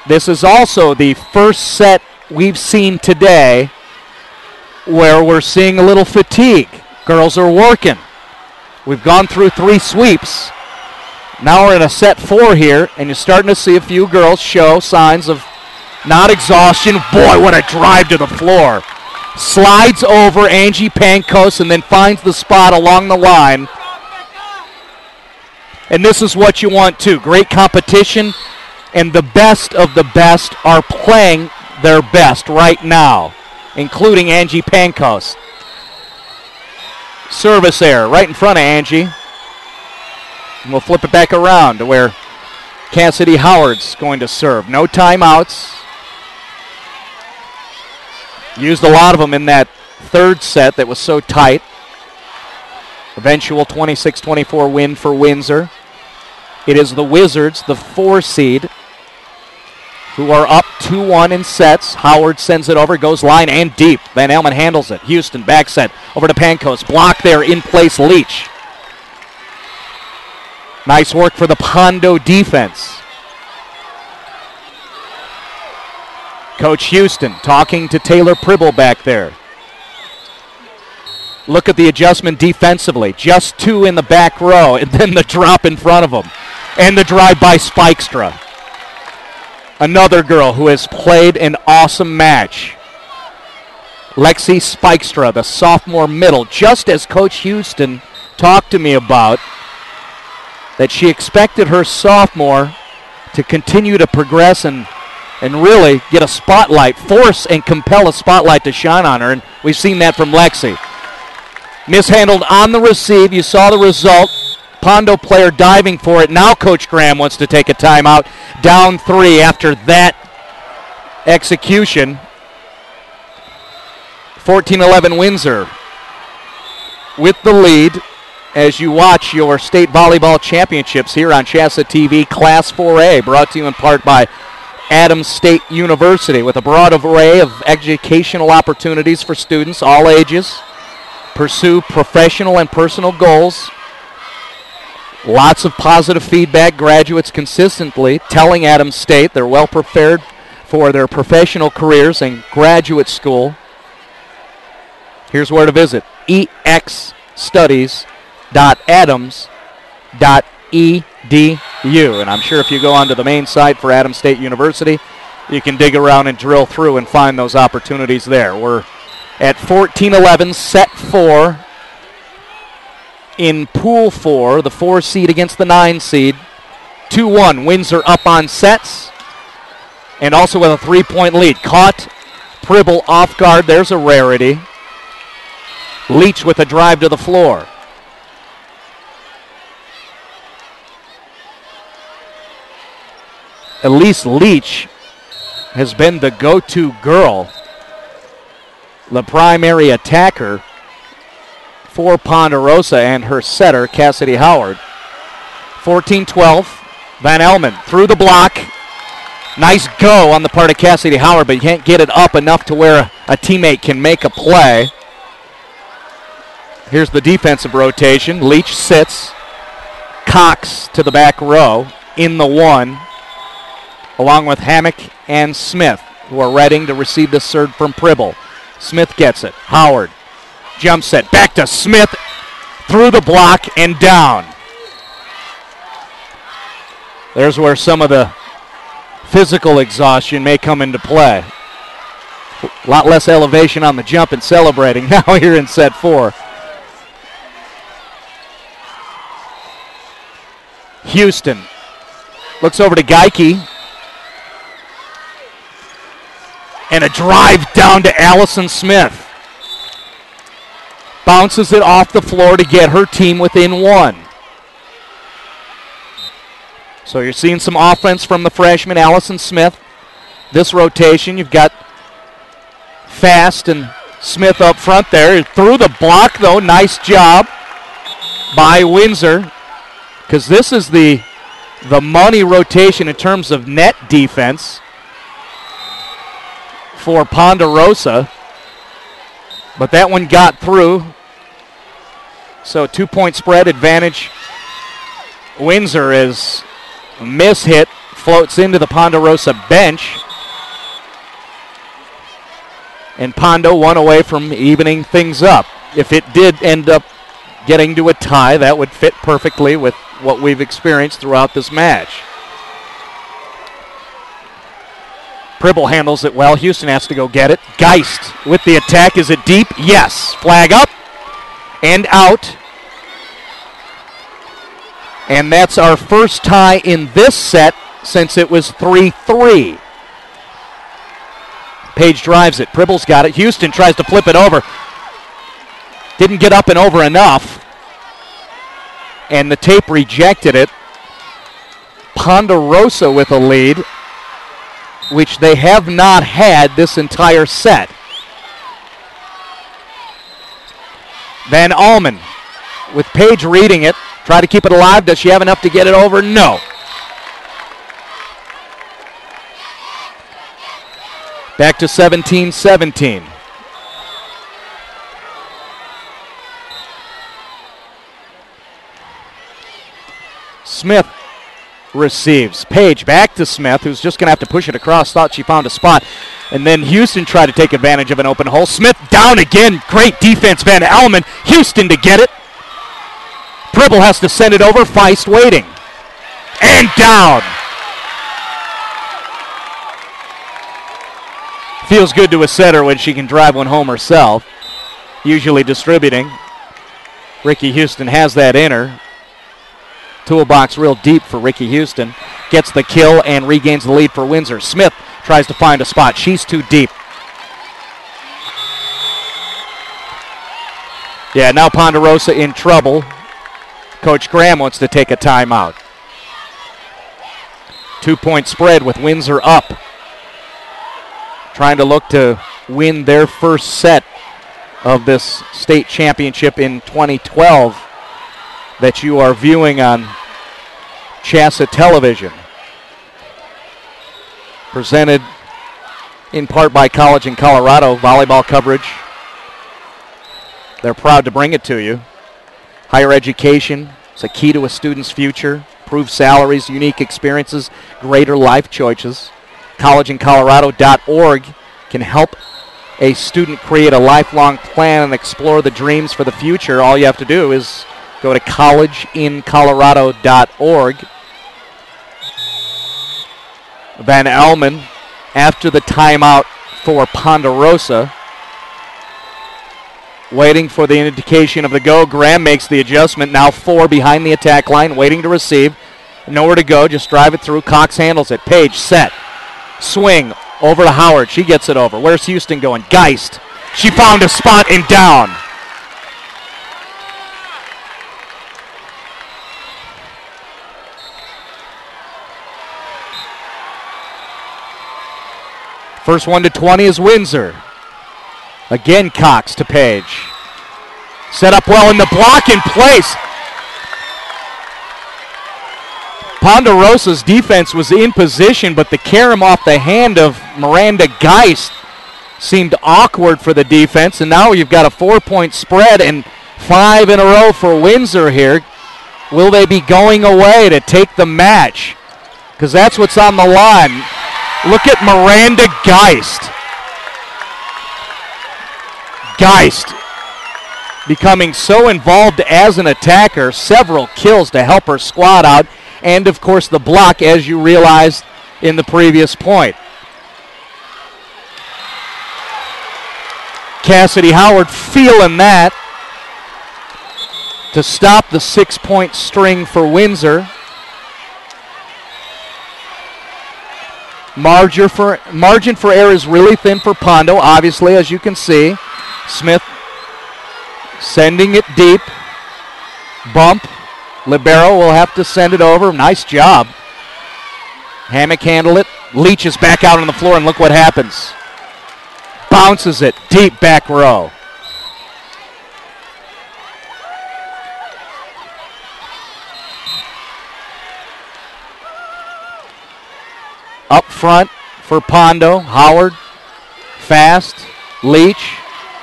Speaker 1: This is also the first set we've seen today where we're seeing a little fatigue. Girls are working. We've gone through 3 sweeps. Now we're in a set 4 here, and you're starting to see a few girls show signs of not exhaustion. Boy, what a drive to the floor. Slides over Angie Pankos and then finds the spot along the line. And this is what you want too. Great competition, and the best of the best are playing their best right now, including Angie Pankos. Service error right in front of Angie. And we'll flip it back around to where Cassidy Howard's going to serve. No timeouts. Used a lot of them in that third set that was so tight. Eventual 26-24 win for Windsor. It is the Wizards, the 4 seed, who are up 2-1 in sets. Howard sends it over, goes line and deep. Van Elman handles it. Houston back set over to Pankos. Block there, in place Leach. Nice work for the Pondo defense. Coach Houston talking to Taylor Pribble back there. Look at the adjustment defensively. Just 2 in the back row, and then the drop in front of them. And the drive by Spikestra. Another girl who has played an awesome match. Lexi Spikestra, the sophomore middle, just as Coach Houston talked to me about, that she expected her sophomore to continue to progress and really get a spotlight, force and compel a spotlight to shine on her, and we've seen that from Lexi. Mishandled on the receive. You saw the result. Pondo player diving for it. Now Coach Graham wants to take a timeout. Down 3 after that execution. 14-11 Windsor with the lead as you watch your state volleyball championships here on CHSAA TV Class 4A, brought to you in part by Adams State University, with a broad array of educational opportunities for students all ages. Pursue professional and personal goals. Lots of positive feedback. Graduates consistently telling Adams State they're well prepared for their professional careers and graduate school. Here's where to visit: exstudies.adams.edu. And I'm sure if you go onto the main site for Adams State University, you can dig around and drill through and find those opportunities there. We're at 14-11, set 4 in Pool 4, the 4 seed against the 9 seed. 2-1, Windsor up on sets, and also with a 3-point lead. Caught Pribble off guard. There's a rarity. Leach with a drive to the floor. Elise Leach has been the go-to girl, the primary attacker for Ponderosa, and her setter, Cassidy Howard. 14-12, Van Elman through the block. Nice go on the part of Cassidy Howard, but you can't get it up enough to where a teammate can make a play. Here's the defensive rotation. Leach sits. Cox to the back row in the 1, along with Hammock and Smith, who are ready to receive the serve from Pribble. Smith gets it. Howard. Jump set. Back to Smith. Through the block and down. There's where some of the physical exhaustion may come into play. A lot less elevation on the jump and celebrating now here in set 4. Houston looks over to Geike. And a drive down to Allison Smith. Bounces it off the floor to get her team within 1. So you're seeing some offense from the freshman Allison Smith. This rotation, you've got Fast and Smith up front there. Through the block, though. Nice job by Windsor, because this is the money rotation in terms of net defense for Ponderosa. But that one got through. So 2-point spread advantage. Windsor is a miss hit, floats into the Ponderosa bench. And Pondo 1 away from evening things up. If it did end up getting to a tie, that would fit perfectly with what we've experienced throughout this match. Pribble handles it well. Houston has to go get it. Geist with the attack. Is it deep? Yes. Flag up and out. And that's our first tie in this set since it was 3-3. Page drives it. Pribble's got it. Houston tries to flip it over. Didn't get up and over enough. And the tape rejected it. Ponderosa with a lead, which they have not had this entire set. Van Allman with Page reading it. Try to keep it alive. Does she have enough to get it over? No. Back to 17-17. Smith receives. Page back to Smith, who's just going to have to push it across. Thought she found a spot. And then Houston tried to take advantage of an open hole. Smith down again. Great defense, Van Allman. Houston to get it. Pribble has to send it over. Feist waiting. And down. Feels good to a setter when she can drive one home herself. Usually distributing. Ricky Houston has that in her. Toolbox real deep for Ricky Houston. Gets the kill and regains the lead for Windsor. Smith tries to find a spot. She's too deep. Yeah, now Ponderosa in trouble. Coach Graham wants to take a timeout. 2-point spread with Windsor up. Trying to look to win their first set of this state championship in 2012 that you are viewing on CHSAA television. Presented in part by College in Colorado, volleyball coverage. They're proud to bring it to you. Higher education is a key to a student's future. Improved salaries, unique experiences, greater life choices. collegeincolorado.org can help a student create a lifelong plan and explore the dreams for the future. All you have to do is go to collegeincolorado.org. Van Allman, after the timeout for Ponderosa, waiting for the indication of the go. Graham makes the adjustment. Now 4 behind the attack line, waiting to receive. Nowhere to go, just drive it through. Cox handles it. Page set. Swing over to Howard. She gets it over. Where's Houston going? Geist. She found a spot and down. First one to 20 is Windsor. Again, Cox to Page. Set up well in the block in place. Ponderosa's defense was in position, but the carom off the hand of Miranda Geist seemed awkward for the defense, and now you've got a 4-point spread and 5 in a row for Windsor here. Will they be going away to take the match? Because that's what's on the line. Look at Miranda Geist. Geist becoming so involved as an attacker, several kills to help her squad out, and of course the block, as you realized in the previous point. Cassidy Howard feeling that to stop the 6-point string for Windsor. Margin for error is really thin for Pondo, obviously, as you can see. Smith sending it deep. Bump. Libero will have to send it over. Nice job. Hammock handled it. Leach is back out on the floor, and look what happens. Bounces it deep back row. Up front for Pondo. Howard. Fast. Leach.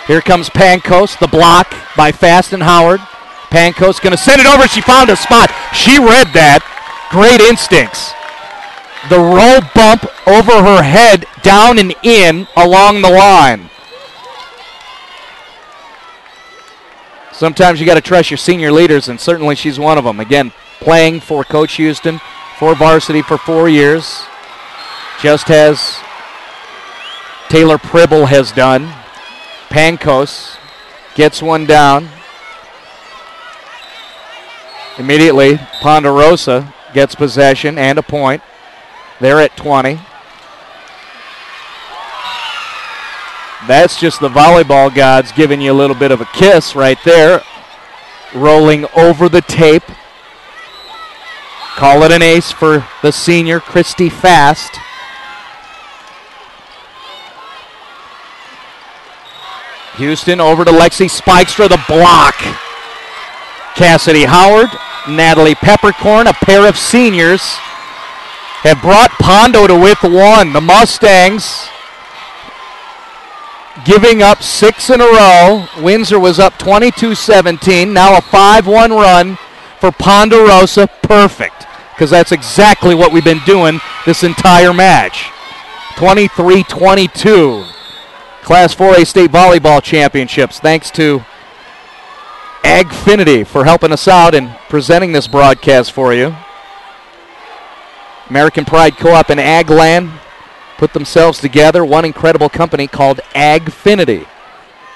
Speaker 1: Here comes Pankos. The block by Fast and Howard. Pankos going to send it over. She found a spot. She read that. Great instincts. The roll bump over her head, down and in along the line. Sometimes you got to trust your senior leaders, and certainly she's one of them. Again, playing for Coach Houston, for varsity for 4 years. Just as Taylor Pribble has done. Pankos gets one down. Immediately, Ponderosa gets possession and a point. They're at 20. That's just the volleyball gods giving you a little bit of a kiss right there. Rolling over the tape. Call it an ace for the senior, Christy Fast. Houston over to Lexi Spikestra, the block. Cassidy Howard, Natalie Peppercorn, a pair of seniors, have brought Pondo to with one. The Mustangs giving up 6 in a row. Windsor was up 22-17. Now a 5-1 run for Ponderosa. Perfect, because that's exactly what we've been doing this entire match. 23-22. Class 4A State Volleyball Championships. Thanks to Agfinity for helping us out and presenting this broadcast for you. American Pride Co-op and Agland put themselves together, one incredible company called Agfinity.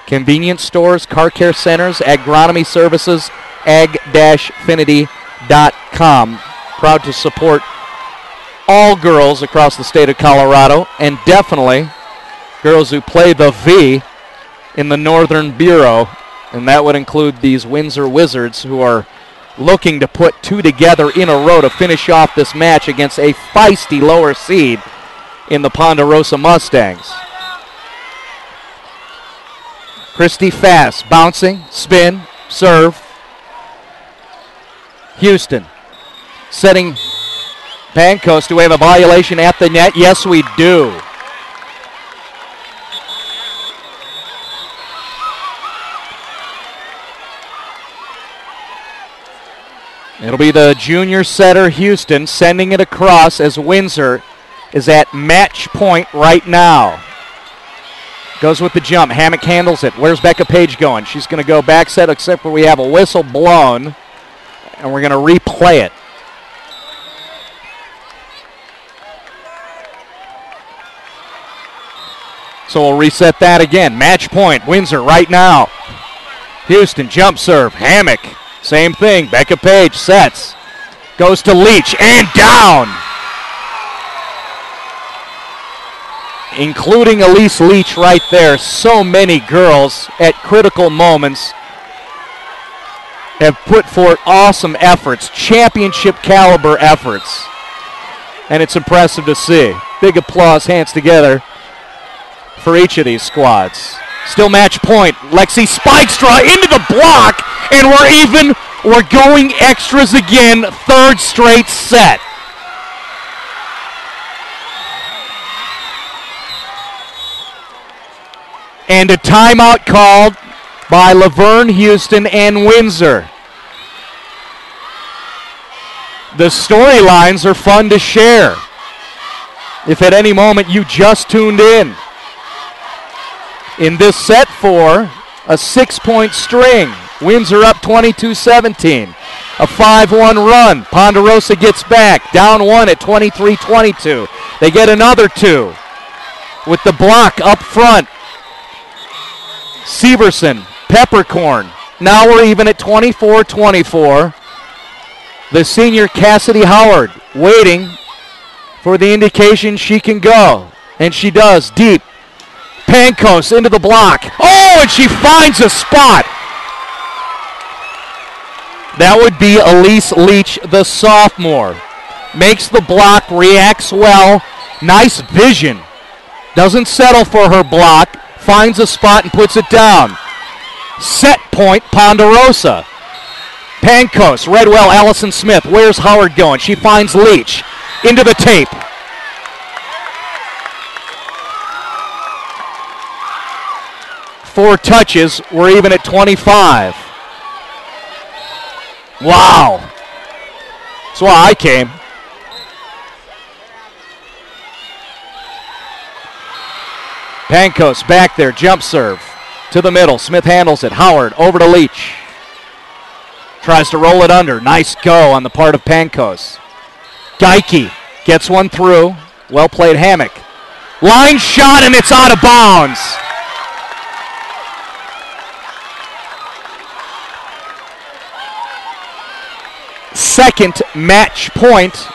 Speaker 1: Convenience stores, car care centers, agronomy services, ag-finity.com. Proud to support all girls across the state of Colorado, and definitely girls who play the V in the Northern Bureau, and that would include these Windsor Wizards, who are looking to put 2 together in a row to finish off this match against a feisty lower seed in the Ponderosa Mustangs. Christy Fass bouncing, spin, serve. Houston setting Pancos. Do we have a violation at the net? Yes, we do. It'll be the junior setter, Houston, sending it across as Windsor is at match point right now. Goes with the jump. Hammock handles it. Where's Becca Page going? She's going to go back set, except for we have a whistle blown, and we're going to replay it. So we'll reset that again. Match point, Windsor right now. Houston, jump serve, Hammock. Same thing, Becca Page sets. Goes to Leach and down. Including Elise Leach right there. So many girls at critical moments have put forth awesome efforts, championship caliber efforts. And it's impressive to see. Big applause, hands together for each of these squads. Still match point. Lexi Spikestra into the block, and we're going extras again, 3rd straight set. And a timeout called by Laverne, Houston, and Windsor. The storylines are fun to share. If at any moment you just tuned in. In this set 4, a 6-point string. Windsor up 22-17. A 5-1 run. Ponderosa gets back. Down 1 at 23-22. They get another 2 with the block up front. Severson, Peppercorn. Now we're even at 24-24. The senior Cassidy Howard waiting for the indication she can go. And she does, deep. Pancos into the block. Oh, and she finds a spot. That would be Elise Leach, the sophomore. Makes the block, reacts well. Nice vision. Doesn't settle for her block. Finds a spot and puts it down. Set point, Ponderosa. Pancos, Redwell, Allison Smith. Where's Howard going? She finds Leach. Into the tape. Four touches, we're even at 25. Wow. That's why I came. Pancos back there, jump serve to the middle. Smith handles it. Howard over to Leach. Tries to roll it under. Nice go on the part of Pancos. Geike gets one through. Well played, Hammock. Line shot, and it's out of bounds. Second match point,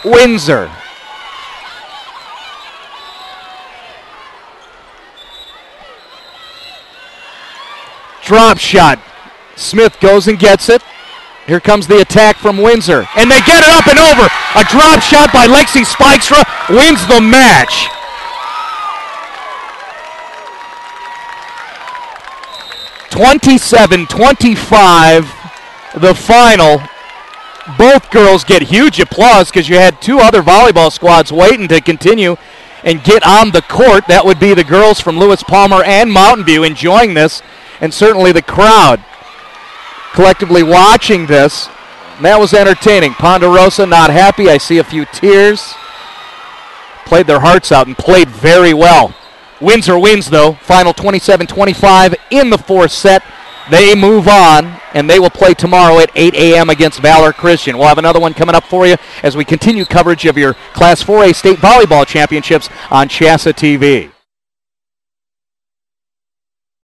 Speaker 1: Windsor. Drop shot. Smith goes and gets it. Here comes the attack from Windsor. And they get it up and over. A drop shot by Lexi Spikestra wins the match. 27-25, the final. Both girls get huge applause because you had two other volleyball squads waiting to continue and get on the court. That would be the girls from Lewis Palmer and Mountain View enjoying this, and certainly the crowd collectively watching this. That was entertaining. Ponderosa not happy. I see a few tears. Played their hearts out and played very well. Windsor wins, though. Final 27-25 in the fourth set. They move on, and they will play tomorrow at 8 a.m. against Valor Christian. We'll have another one coming up for you as we continue coverage of your Class 4A State Volleyball Championships on CHSAA TV.